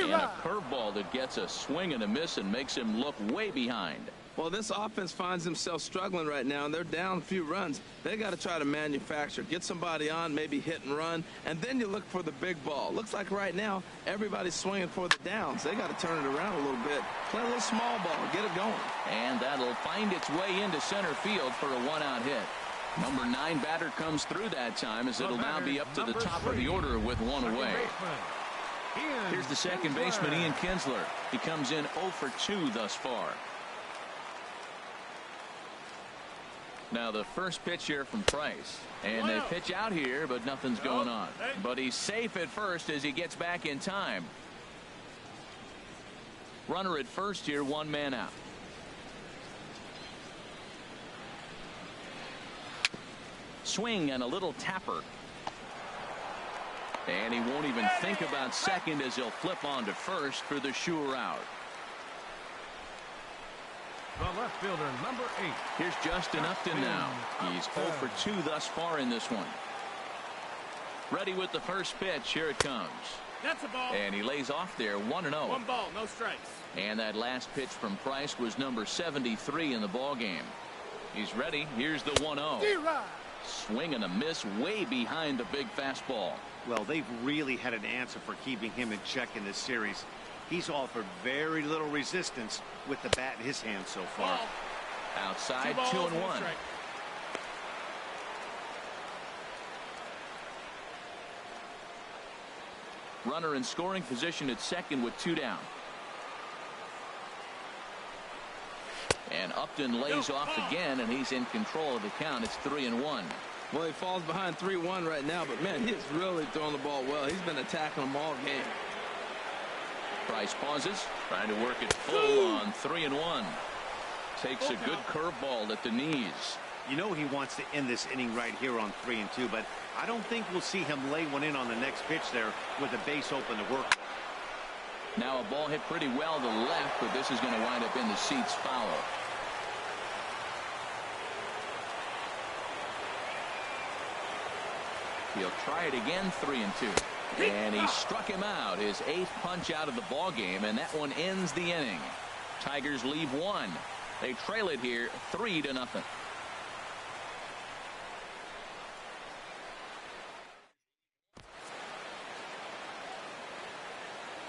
And a curveball that gets a swing and a miss and makes him look way behind. Well, this offense finds themselves struggling right now, and they're down a few runs. They got to try to manufacture, get somebody on, maybe hit and run, and then you look for the big ball. Looks like right now everybody's swinging for the downs. They got to turn it around a little bit, play a little small ball, get it going. And that'll find its way into center field for a one-out hit. Number 9 batter comes through that time, as it'll now be up to the top of the order with one away. Here's the second baseman, Ian Kinsler. He comes in 0 for 2 thus far. Now the first pitch here from Price, and they pitch out here, but nothing's going on. But he's safe at first as he gets back in time. Runner at first here, 1 man out. Swing and a little tapper. And he won't even think about second as he'll flip on to first for the sure out. The left fielder, number 8. Here's Justin Upton now. He's 0 for 2 thus far in this one. Ready with the first pitch. Here it comes. That's a ball. And he lays off there, 1-0. 1 ball, no strikes. And that last pitch from Price was number 73 in the ball game. He's ready. Here's the 1-0. Swing and a miss way behind the big fastball. Well, they've really had an answer for keeping him in check in this series. He's offered very little resistance with the bat in his hand so far. Outside, 2 balls, 2-1. no strike. Runner in scoring position at second with 2 down. And Upton lays off again, and he's in control of the count. It's 3-1. Well, he falls behind 3-1 right now, but man, he's really throwing the ball well. He's been attacking them all game. Price pauses, trying to work it full on 3-1. Takes a good curveball at the knees. You know he wants to end this inning right here on 3-2, but I don't think we'll see him lay one in on the next pitch there with the base open to work with. Now a ball hit pretty well to the left, but this is going to wind up in the seats foul. He'll try it again, 3-2. And he struck him out, his 8th punch out of the ball game, and that one ends the inning. Tigers leave 1. They trail it here 3-0.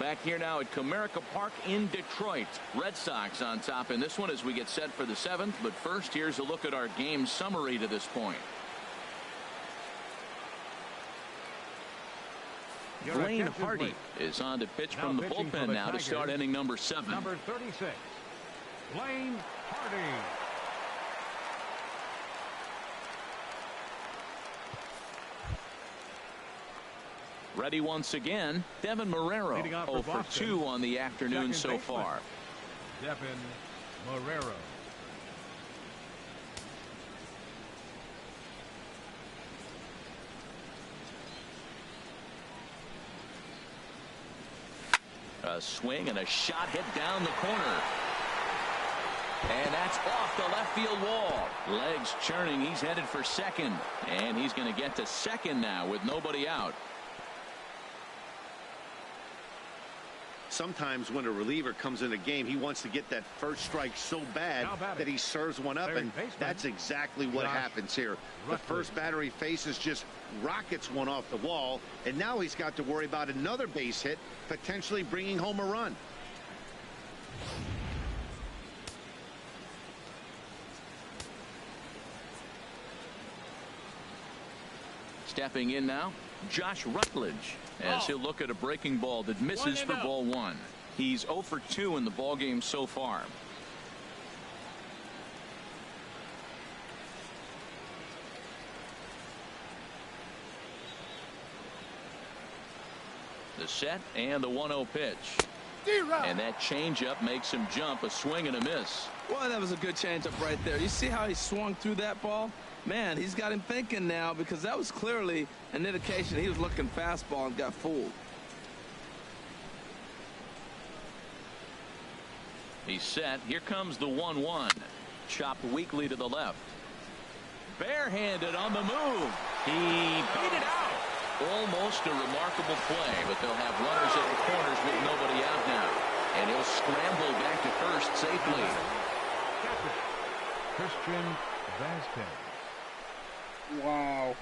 Back here now at Comerica Park in Detroit. Red Sox on top in this one as we get set for the 7th. But first, here's a look at our game summary to this point. Blaine Hardy is on to pitch from the bullpen now to start inning number 7. Number 36, Blaine Hardy. Ready once again, Devin Marrero, 0 for 2 on the afternoon so far. Devin Marrero. A swing and a shot hit down the corner. And that's off the left field wall. Legs churning. He's headed for second. And he's going to get to second now with nobody out. Sometimes when a reliever comes in a game, he wants to get that first strike so bad that he serves one up, and that's exactly what happens here. The first batter he faces just rockets one off the wall, and now he's got to worry about another base hit, potentially bringing home a run. Stepping in now, Josh Rutledge, as he'll look at a breaking ball that misses for ball 1. He's 0 for 2 in the ball game so far. The set and the 1-0 pitch. And that changeup makes him jump. A swing and a miss. Well, that was a good changeup right there. You see how he swung through that ball? Man, he's got him thinking now, because that was clearly an indication he was looking fastball and got fooled. He's set. Here comes the 1-1. Chopped weakly to the left. Barehanded on the move. He beat it out. Almost a remarkable play, but they'll have runners at the corners with nobody out now. And he'll scramble back to first safely. Catcher, Christian Vasquez. Wow.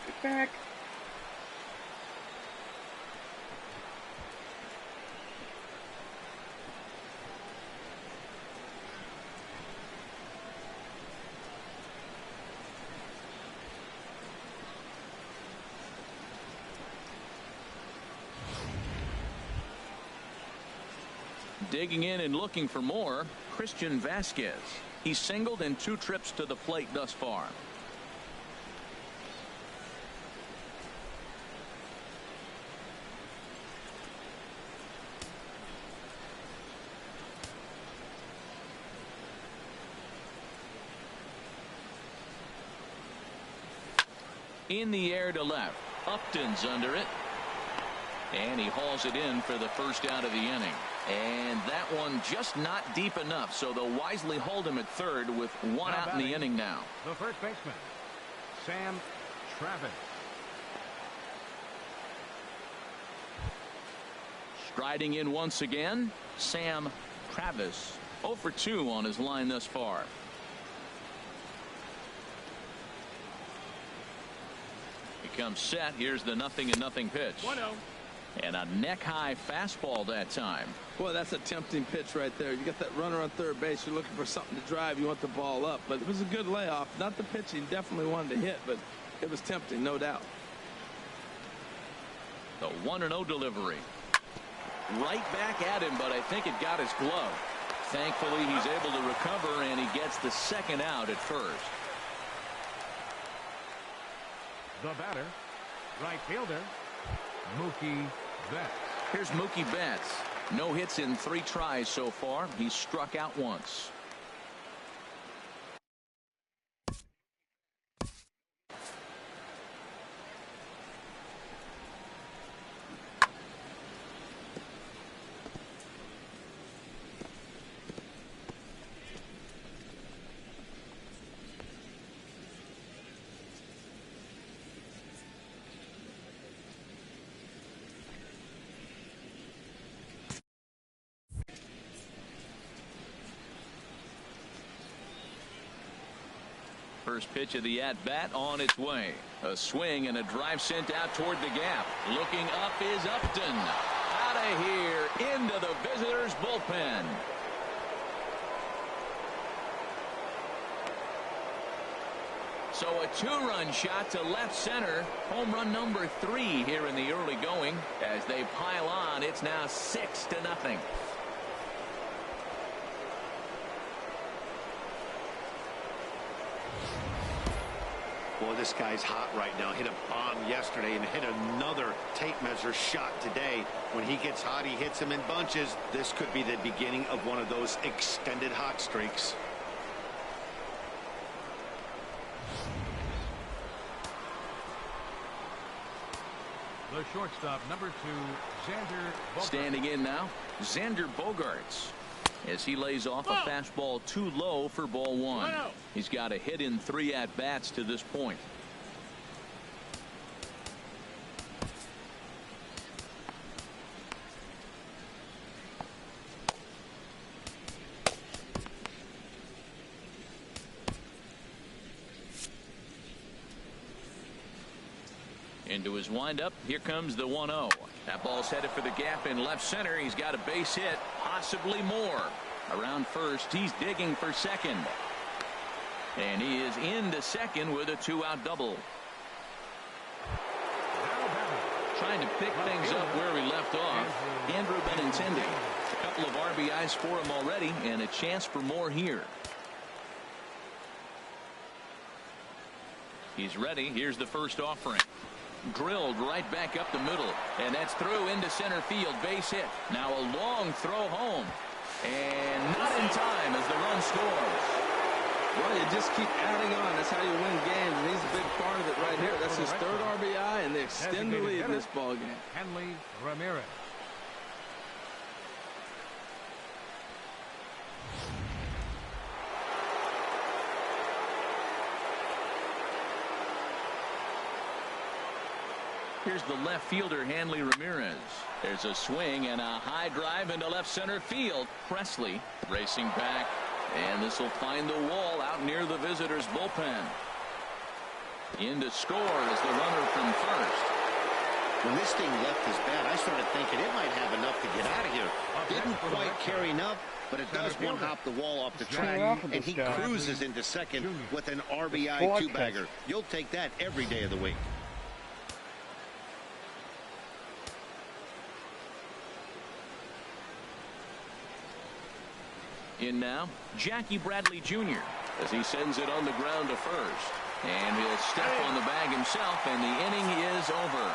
Get back. Digging in and looking for more, Christian Vasquez. He's singled in 2 trips to the plate thus far. In the air to left. Upton's under it. And he hauls it in for the first out of the inning. And that one just not deep enough, so they'll wisely hold him at third with 1 out in the inning now. The first baseman, Sam Travis. Striding in once again, Sam Travis. 0 for 2 on his line thus far. He comes set. Here's the 0-0 pitch. 1-0. And a neck-high fastball that time. Boy, that's a tempting pitch right there. You got that runner on third base. You're looking for something to drive. You want the ball up. But it was a good layoff. Not the pitch he definitely wanted to hit, but it was tempting, no doubt. The 1-0 delivery. Right back at him, but I think it got his glove. Thankfully, he's able to recover, and he gets the second out at first. The batter, right fielder, Mookie Betts. Here's Mookie Betts. No hits in 3 tries so far. He's struck out once. first pitch of the at-bat on its way. A swing and a drive sent out toward the gap. Looking up is Upton. Out of here into the visitors' bullpen. So a two-run shot to left center. Home run number 3 here in the early going. As they pile on, it's now 6-0. Boy, this guy's hot right now. Hit a bomb yesterday and hit another tape measure shot today. When he gets hot, he hits them in bunches. This could be the beginning of one of those extended hot streaks. The shortstop, number 2, Xander Bogaerts. Standing in now, Xander Bogaerts. As he lays off a fastball too low for ball 1. He's got a hit in 3 at-bats to this point. Into his windup. Here comes the 1-0. That ball's headed for the gap in left center. He's got a base hit, possibly more. Around first, he's digging for second. And he is into second with a 2-out double. Trying to pick things up where he left off. Andrew Benintendi. A couple of RBIs for him already, and a chance for more here. He's ready. Here's the first offering. Drilled right back up the middle, and that's through into center field. Base hit. Now a long throw home, and not in time as the run scores. Well, you just keep adding on. That's how you win games, and he's a big part of it right here. That's his 3rd RBI, and they extend the lead in this ball game. Henley Ramirez. Here's the left fielder, Hanley Ramirez. There's a swing and a high drive into left center field. Presley racing back, and this will find the wall out near the visitors' bullpen. In to score is the runner from first. When this thing left his bat, I started thinking it might have enough to get out of here. Didn't quite carry enough, but it does one-hop the wall off the track, and he cruises into second with an RBI two-bagger. You'll take that every day of the week. In now, Jackie Bradley Jr. as he sends it on the ground to first. And he'll step on the bag himself, and the inning is over.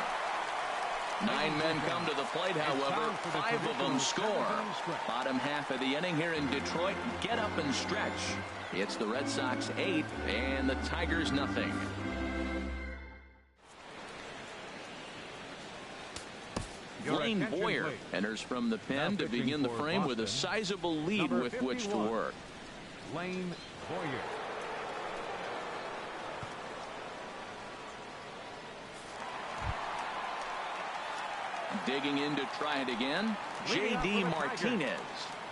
9 men come to the plate, however. 5 of them score. Bottom half of the inning here in Detroit. Get up and stretch. It's the Red Sox 8 and the Tigers nothing. Blaine Boyer enters from the pen to begin the frame with a sizable lead with which to work. Blaine Boyer. Digging in to try it again, J.D. Martinez.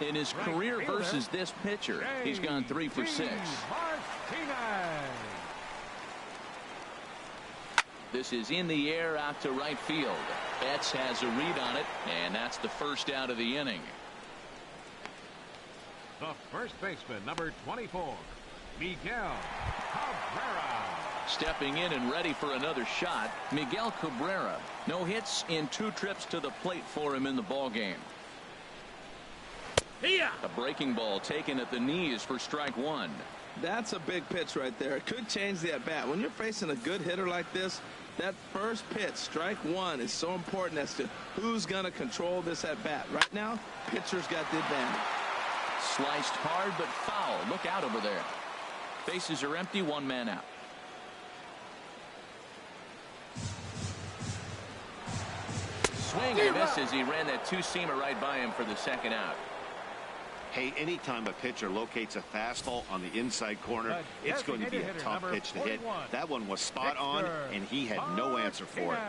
In his career versus this pitcher, he's gone 3 for 6. This is in the air out to right field. Betts has a read on it, and that's the first out of the inning. The first baseman, number 24, Miguel Cabrera. Stepping in and ready for another shot, Miguel Cabrera. No hits in 2 trips to the plate for him in the ballgame. A breaking ball taken at the knees for strike 1. That's a big pitch right there. It could change the at-bat. When you're facing a good hitter like this, that first pitch, strike 1, is so important as to who's going to control this at-bat. Right now, pitcher's got the advantage. Sliced hard but foul. Look out over there. Bases are empty, 1 man out. Swing and a miss as he ran that 2-seamer right by him for the second out. Hey, anytime a pitcher locates a fastball on the inside corner, it's going to be a tough pitch to hit. That one was spot on, and he had no answer for it.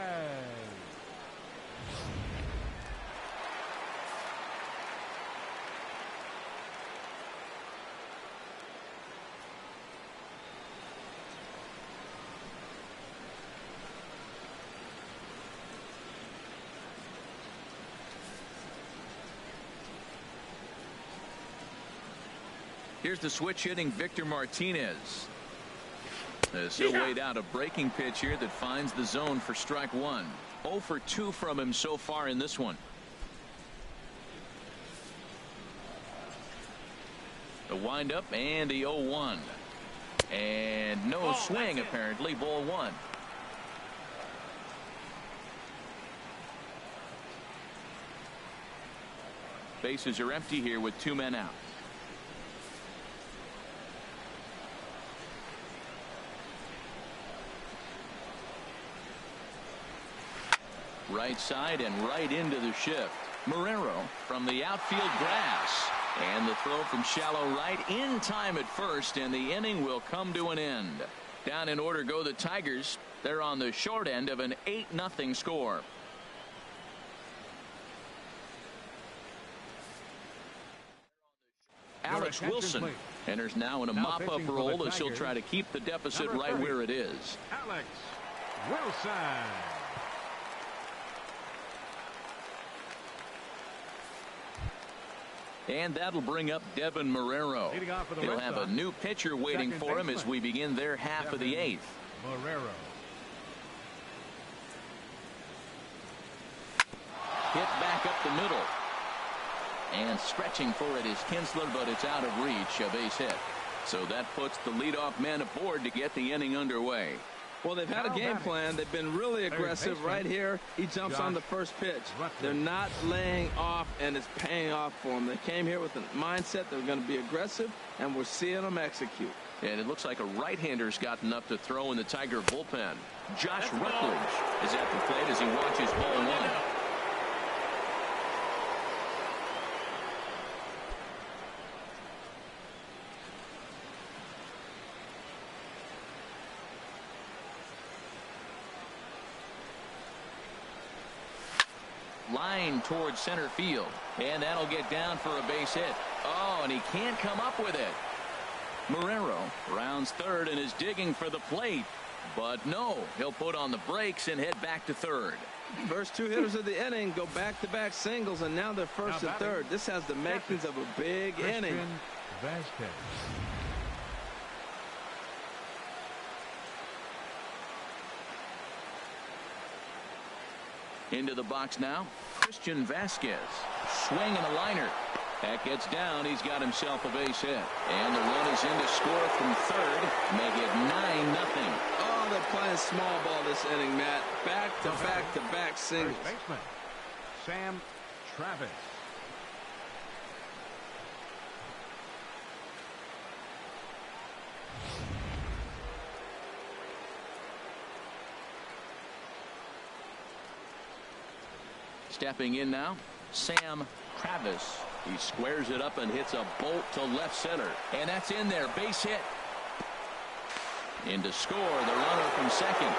Here's the switch hitting Victor Martinez. As he'll wait out a breaking pitch here that finds the zone for strike one. 0 for 2 from him so far in this one. The windup and the 0-1. And no swing apparently. Ball one. Bases are empty here with 2 men out. Right side and right into the shift. Marrero from the outfield grass. And the throw from shallow right in time at first, and the inning will come to an end. Down in order go the Tigers. They're on the short end of an 8-0 score. Alex Wilson enters now in a mop-up role as he'll try to keep the deficit right where it is. Alex Wilson. And that'll bring up Devin Marrero. He'll have a new pitcher waiting for him as we begin their half of the 8th. Marrero. Hit back up the middle. And stretching for it is Kinsler, but it's out of reach. A base hit. So that puts the leadoff man aboard to get the inning underway. Well, they've had a game plan. They've been really aggressive right here. He jumps on the first pitch. They're not laying off, and it's paying off for them. They came here with a mindset they're going to be aggressive, and we're seeing them execute. And it looks like a right-hander's gotten up to throw in the Tiger bullpen. Josh Rutledge is at the plate as he watches ball one. Line towards center field, and that'll get down for a base hit. Oh, and he can't come up with it. Marrero rounds third and is digging for the plate, but no, he'll put on the brakes and head back to third. First 2 hitters of the inning go back-to-back singles, and now they're first and third. This has the makings of a big inning. Vasquez. Into the box now, Christian Vasquez. Swing and a liner. That gets down. He's got himself a base hit. And the run is in to score from third. Make it 9-0. Oh, they're playing small ball this inning, Matt. Back-to-back singles. First baseman, Sam Travis. Stepping in now, Sam Travis. He squares it up and hits a bolt to left center. And that's in there. Base hit. In to score, the runner from second.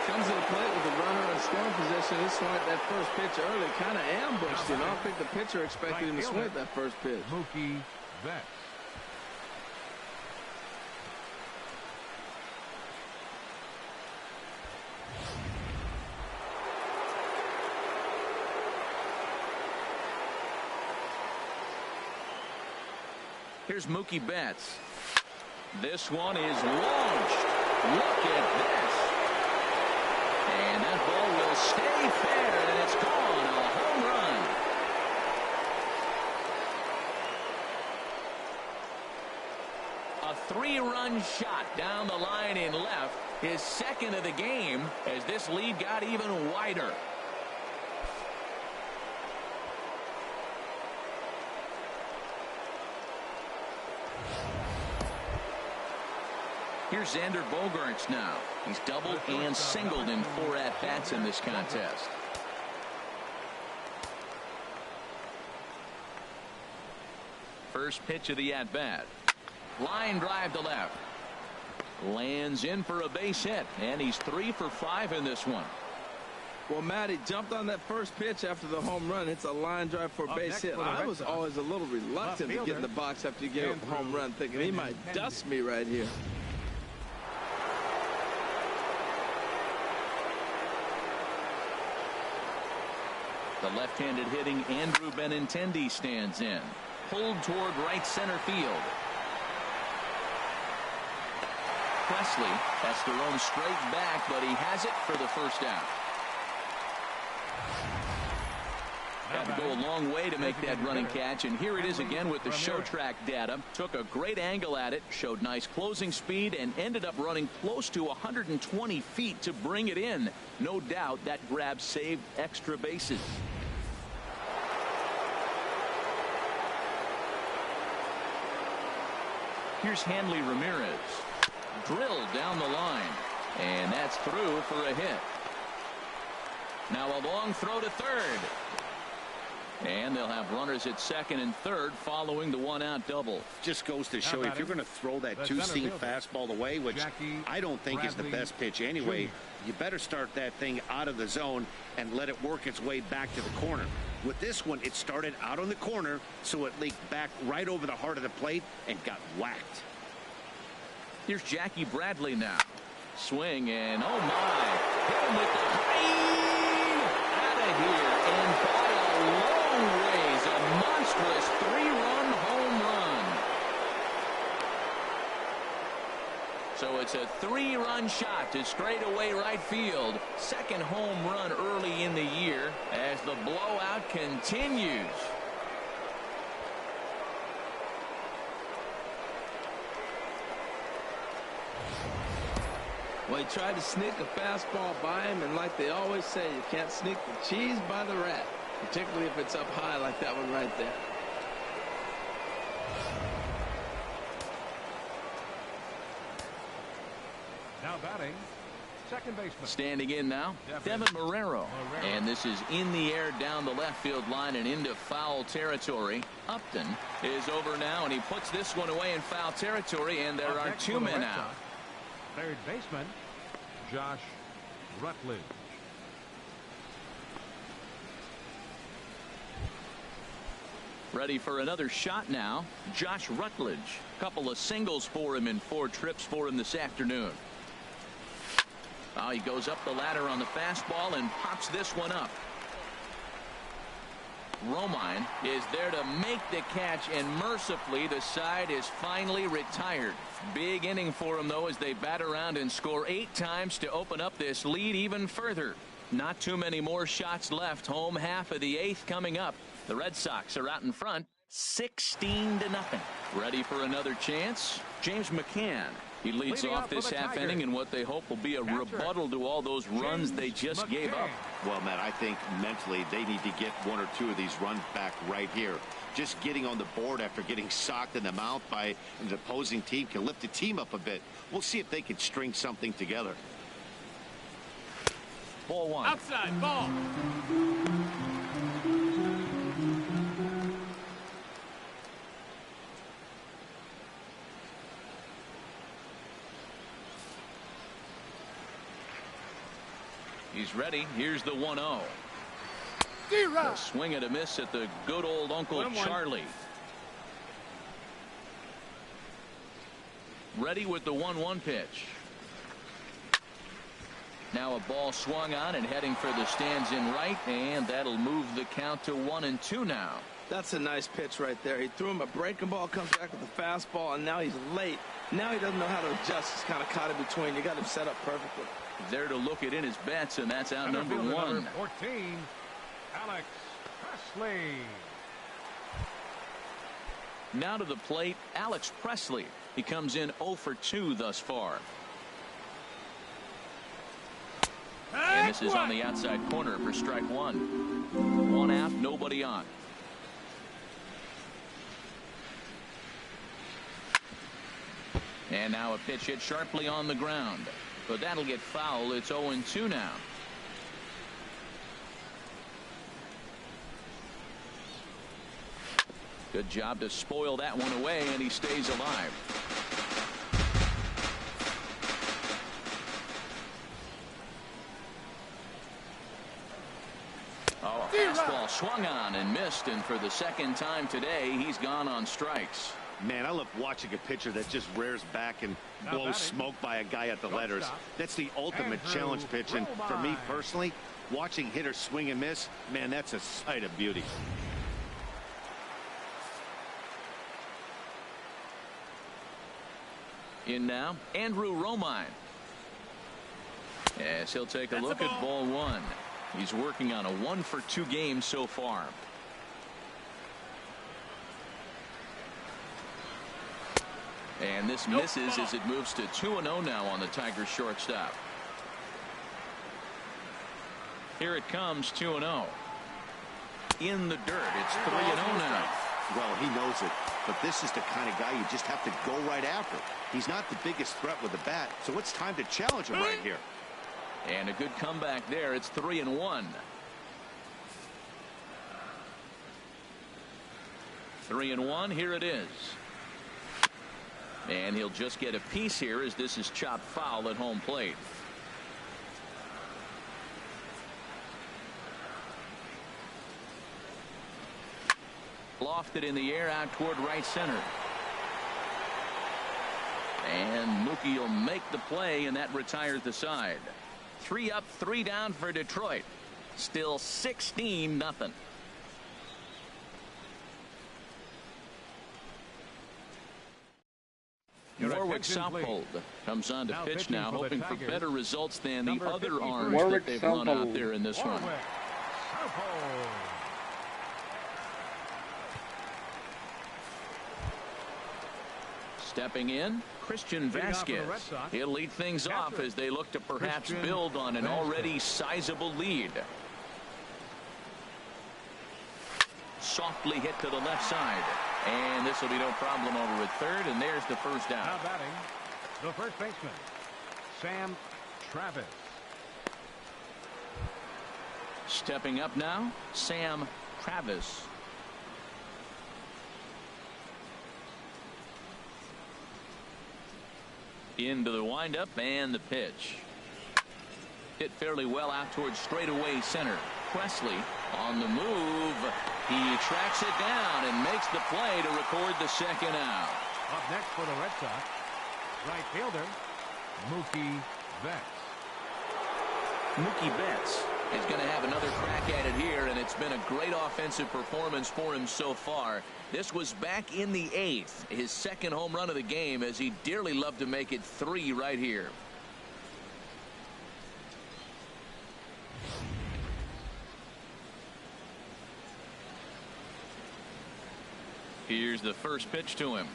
Comes to the plate with the runner in scoring position. He swung at that first pitch early. Kind of ambushed him. I don't think the pitcher expected him to swing at that first pitch. Mookie Betts. Here's Mookie Betts. This one is launched. Look at this. And that ball will stay fair, and it's gone. A home run. A 3-run shot down the line in left. His second of the game as this lead got even wider. Here's Xander Bogaerts now. He's doubled and singled in 4 at-bats in this contest. First pitch of the at-bat. Line drive to left. Lands in for a base hit, and he's 3 for 5 in this one. Well, Matt, he jumped on that first pitch after the home run. It's a line drive for a base hit. I was always a little reluctant to get in the box after you gave up a home run, thinking he might dust me right here. The left-handed hitting Andrew Benintendi stands in. pulled toward right center field. Presley has to roam straight back, but he has it for the first out. Had to go a long way to make that running catch, and here it is again with the show track data. Took a great angle at it, showed nice closing speed, and ended up running close to 120 feet to bring it in. No doubt that grab saved extra bases. Here's Hanley Ramirez. Drilled down the line, and that's through for a hit. Now a long throw to third. And they'll have runners at second and third following the one-out double. Just goes to show you, if you're going to throw that two-seam fastball away, which I don't think is the best pitch anyway, you better start that thing out of the zone and let it work its way back to the corner. With this one, it started out on the corner, so it leaked back right over the heart of the plate and got whacked. Here's Jackie Bradley now. Swing, and oh my, hit him with the green out of here, and by a long ways, a monstrous three-run home run. So it's a three-run shot to straightaway right field. Second home run early in the year as the blowout continues. Well, he tried to sneak a fastball by him, and like they always say, you can't sneak the cheese by the rat, particularly if it's up high like that one right there. Now batting, second baseman. Standing in now, Devin Marrero. And this is in the air down the left field line and into foul territory. Upton is over now, and he puts this one away in foul territory, and there are two men out. Third baseman, Josh Rutledge. Ready for another shot now, Josh Rutledge. Couple of singles for him and 4 trips for him this afternoon. Oh, he goes up the ladder on the fastball and pops this one up. Romine is there to make the catch, and mercifully the side is finally retired. Big inning for him, though, as they bat around and score 8 times to open up this lead even further. Not too many more shots left. Home half of the 8th coming up. The Red Sox are out in front, 16-0. Ready for another chance? James McCann. He leads off this half inning in what they hope will be a rebuttal to all those runs they just gave up. Well, Matt, I think mentally they need to get 1 or 2 of these runs back right here. Just getting on the board after getting socked in the mouth by an opposing team can lift the team up a bit. We'll see if they can string something together. Ball 1. Outside, ball. He's ready. Here's the 1-0. A swing and a miss at the good old Uncle Charlie. Ready with the 1-1 pitch. Now a ball swung on and heading for the stands in right, and that'll move the count to 1-2 now. That's a nice pitch right there. He threw him a breaking ball, comes back with a fastball, and now he's late. Now he doesn't know how to adjust. He's kind of caught in between. You got him set up perfectly. There to look it in his bets, and that's out number 1. Number 14, Alex Presley. Now to the plate, Alex Presley. He comes in 0 for 2 thus far. And this is on the outside corner for strike 1. 1 out, nobody on. And now a pitch hit sharply on the ground. But that'll get foul. It's 0-2 now. Good job to spoil that one away, and he stays alive. Oh, a fastball swung on and missed, and for the second time today, he's gone on strikes. Man, I love watching a pitcher that just rears back and blows smoke by a guy at the letters. That's the ultimate challenge pitch, and for me personally, watching hitters swing and miss, man, that's a sight of beauty. In now, Andrew Romine. As he'll take a look at ball one. He's working on a 1-for-2 game so far. And this misses as it moves to 2-0 now on the Tigers shortstop. Here it comes, 2-0. In the dirt, it's 3-0 now. Well, he knows it, but this is the kind of guy you just have to go right after. He's not the biggest threat with the bat, so it's time to challenge him right here. And a good comeback there. It's 3-1. 3-1. Here it is. And he'll just get a piece here as this is chopped foul at home plate. Lofted in the air out toward right center. And Mookie will make the play, and that retires the side. 3 up, 3 down for Detroit. Still 16-0. Warwick Southhold comes on to pitch now, hoping for better results than the other arms that they've run out there in this one. Stepping in, Christian Vasquez. He'll lead things off as they look to perhaps build on an already sizable lead. Softly hit to the left side. And this will be no problem over at third, and there's the first down. Now batting, the first baseman, Sam Travis. Stepping up now, Sam Travis. Into the windup and the pitch. Hit fairly well out towards straightaway center. Presley on the move. He tracks it down and makes the play to record the second out. Up next for the Red Sox, right fielder, Mookie Betts. Mookie Betts is going to have another crack at it here, and it's been a great offensive performance for him so far. This was back in the 8th, his second home run of the game, as he dearly loved to make it 3 right here. Here's the first pitch to him.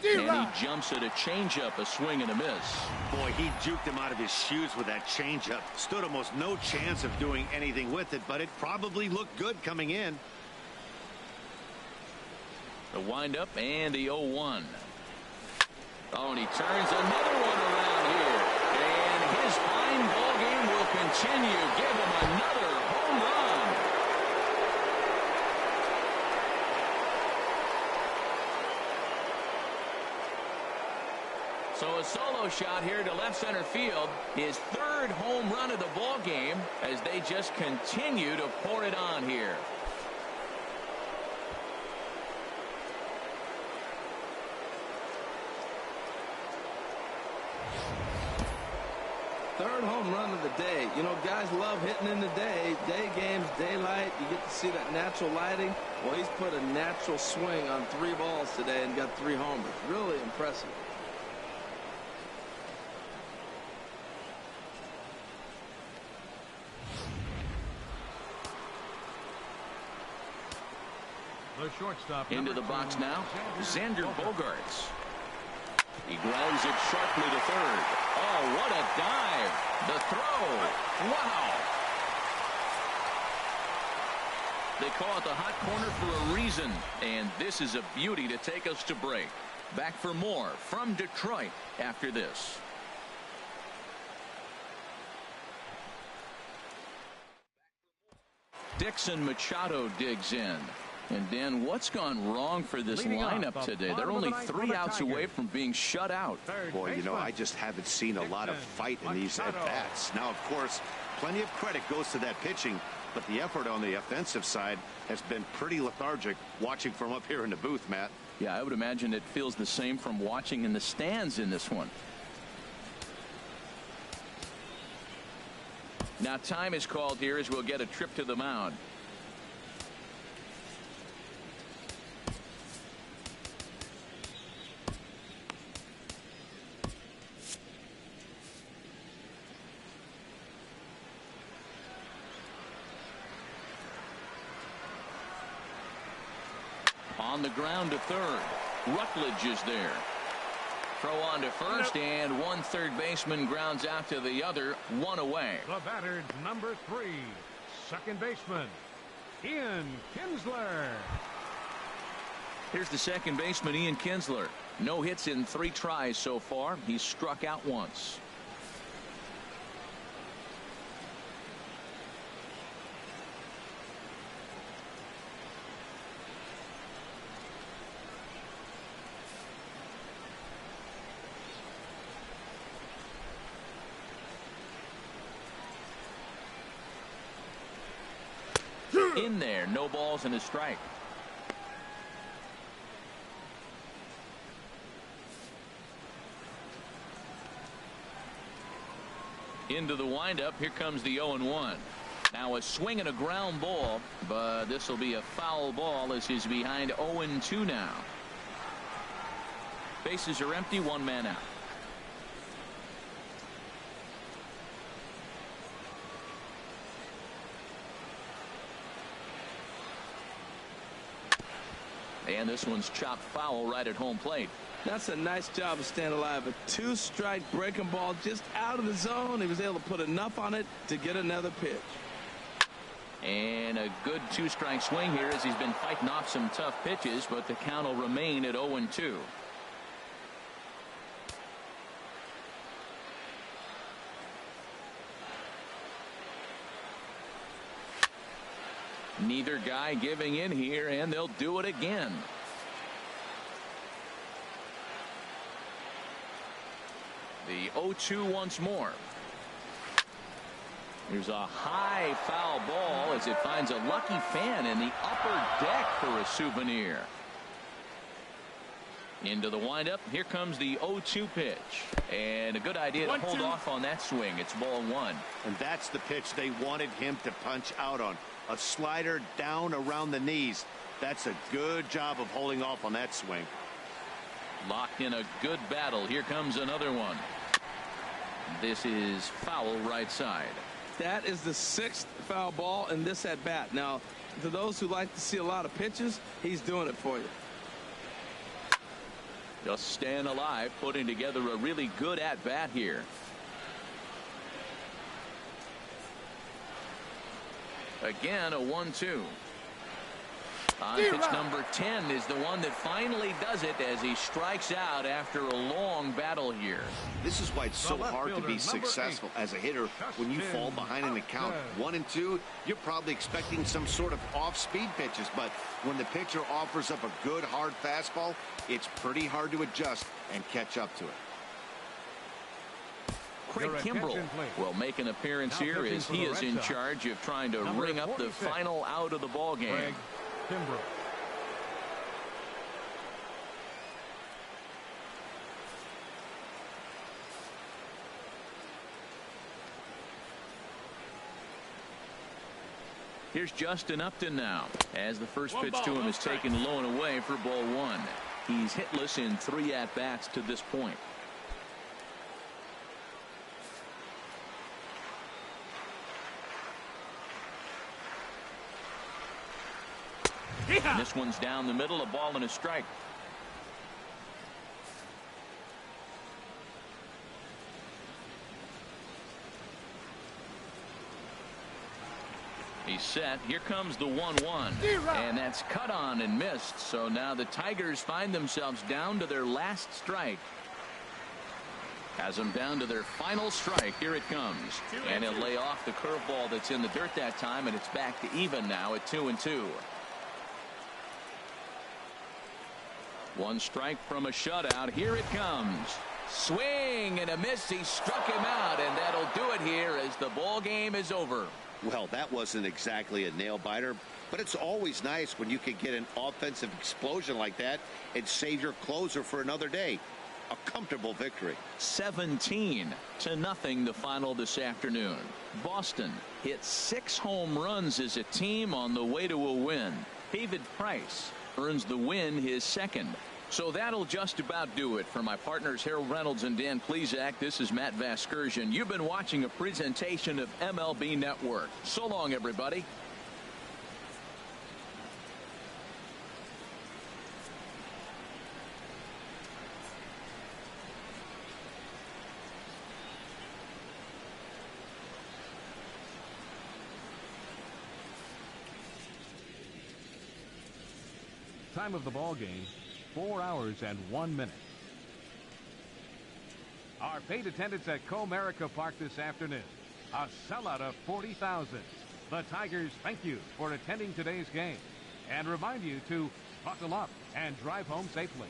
And he jumps at a changeup, a swing and a miss. Boy, he juked him out of his shoes with that changeup. Stood almost no chance of doing anything with it, but it probably looked good coming in. The windup and the 0-1. Oh, and he turns another one around here. And his fine ball game will continue. Give him another home run. So a solo shot here to left center field. His 3rd home run of the ball game as they just continue to pour it on here. Third home run of the day. You know, guys love hitting in the day. Day games, daylight. You get to see that natural lighting. Well, he's put a natural swing on 3 balls today and got 3 homers. Really impressive. The shortstop. Into the box now, Xander Bogaerts. He grounds it sharply to third. Oh, what a dive. The throw. Wow. They call it the hot corner for a reason. And this is a beauty to take us to break. Back for more from Detroit after this. Dixon Machado digs in. And Dan, what's gone wrong for this lineup today? They're only 3 outs away from being shut out. Boy, you know, I just haven't seen a lot of fight in these at-bats. Now, of course, plenty of credit goes to that pitching, but the effort on the offensive side has been pretty lethargic watching from up here in the booth, Matt. Yeah, I would imagine it feels the same from watching in the stands in this one. Now time is called here as we'll get a trip to the mound. On the ground to third. Rutledge is there. Throw on to first, and one third baseman grounds out to the other, one away. The batter, number 3, second baseman, Ian Kinsler. Here's the second baseman, Ian Kinsler. No hits in 3 tries so far. He's struck out once. In there, no balls and a strike. Into the windup. Here comes the 0-1. Now a swing and a ground ball, but this will be a foul ball as he's behind 0-2 now. Bases are empty, 1 man out. And this one's chopped foul right at home plate. That's a nice job of staying alive. A 2-strike breaking ball just out of the zone. He was able to put enough on it to get another pitch. And a good 2-strike swing here as he's been fighting off some tough pitches, but the count will remain at 0-2. Neither guy giving in here, and they'll do it again. The 0-2 once more. Here's a high foul ball as it finds a lucky fan in the upper deck for a souvenir. Into the windup. Here comes the 0-2 pitch. And a good idea to hold off on that swing. It's ball 1. And that's the pitch they wanted him to punch out on. A slider down around the knees. That's a good job of holding off on that swing. Locked in a good battle. Here comes another one. This is foul right side. That is the 6th foul ball in this at bat. Now, to those who like to see a lot of pitches, he's doing it for you. Just staying alive, putting together a really good at bat here. Again, a 1-2. On pitch number 10 is the one that finally does it as he strikes out after a long battle here. This is why it's so hard to be successful as a hitter when you fall behind in the count 1-2. You're probably expecting some sort of off-speed pitches, but when the pitcher offers up a good hard fastball, it's pretty hard to adjust and catch up to it. Craig Kimbrell will make an appearance here as he is in charge of trying to ring up the final out of the ball game. Craig Kimbrell. Here's Justin Upton now as the first pitch to him is taken low and away for ball 1. He's hitless in 3 at-bats to this point. And this one's down the middle, a ball and a strike. He's set. Here comes the 1-1. And that's cut on and missed. So now the Tigers find themselves down to their last strike. Has them down to their final strike. Here it comes. And he'll lay off the curveball that's in the dirt that time, and it's back to even now at 2-2. 1 strike from a shutout. Here it comes. Swing and a miss. He struck him out, and that'll do it here as the ball game is over. Well, that wasn't exactly a nail biter, but it's always nice when you can get an offensive explosion like that and save your closer for another day. A comfortable victory. 17-0 the final this afternoon. Boston hit 6 home runs as a team on the way to a win. David Price earns the win, his second. So that'll just about do it. For my partners Harold Reynolds and Dan Plesac, this is Matt Vasgersian. You've been watching a presentation of MLB Network. So long, everybody. Time of the ball game, 4 hours and 1 minute. Our paid attendance at Comerica Park this afternoon, a sellout of 40,000. The Tigers thank you for attending today's game and remind you to buckle up and drive home safely.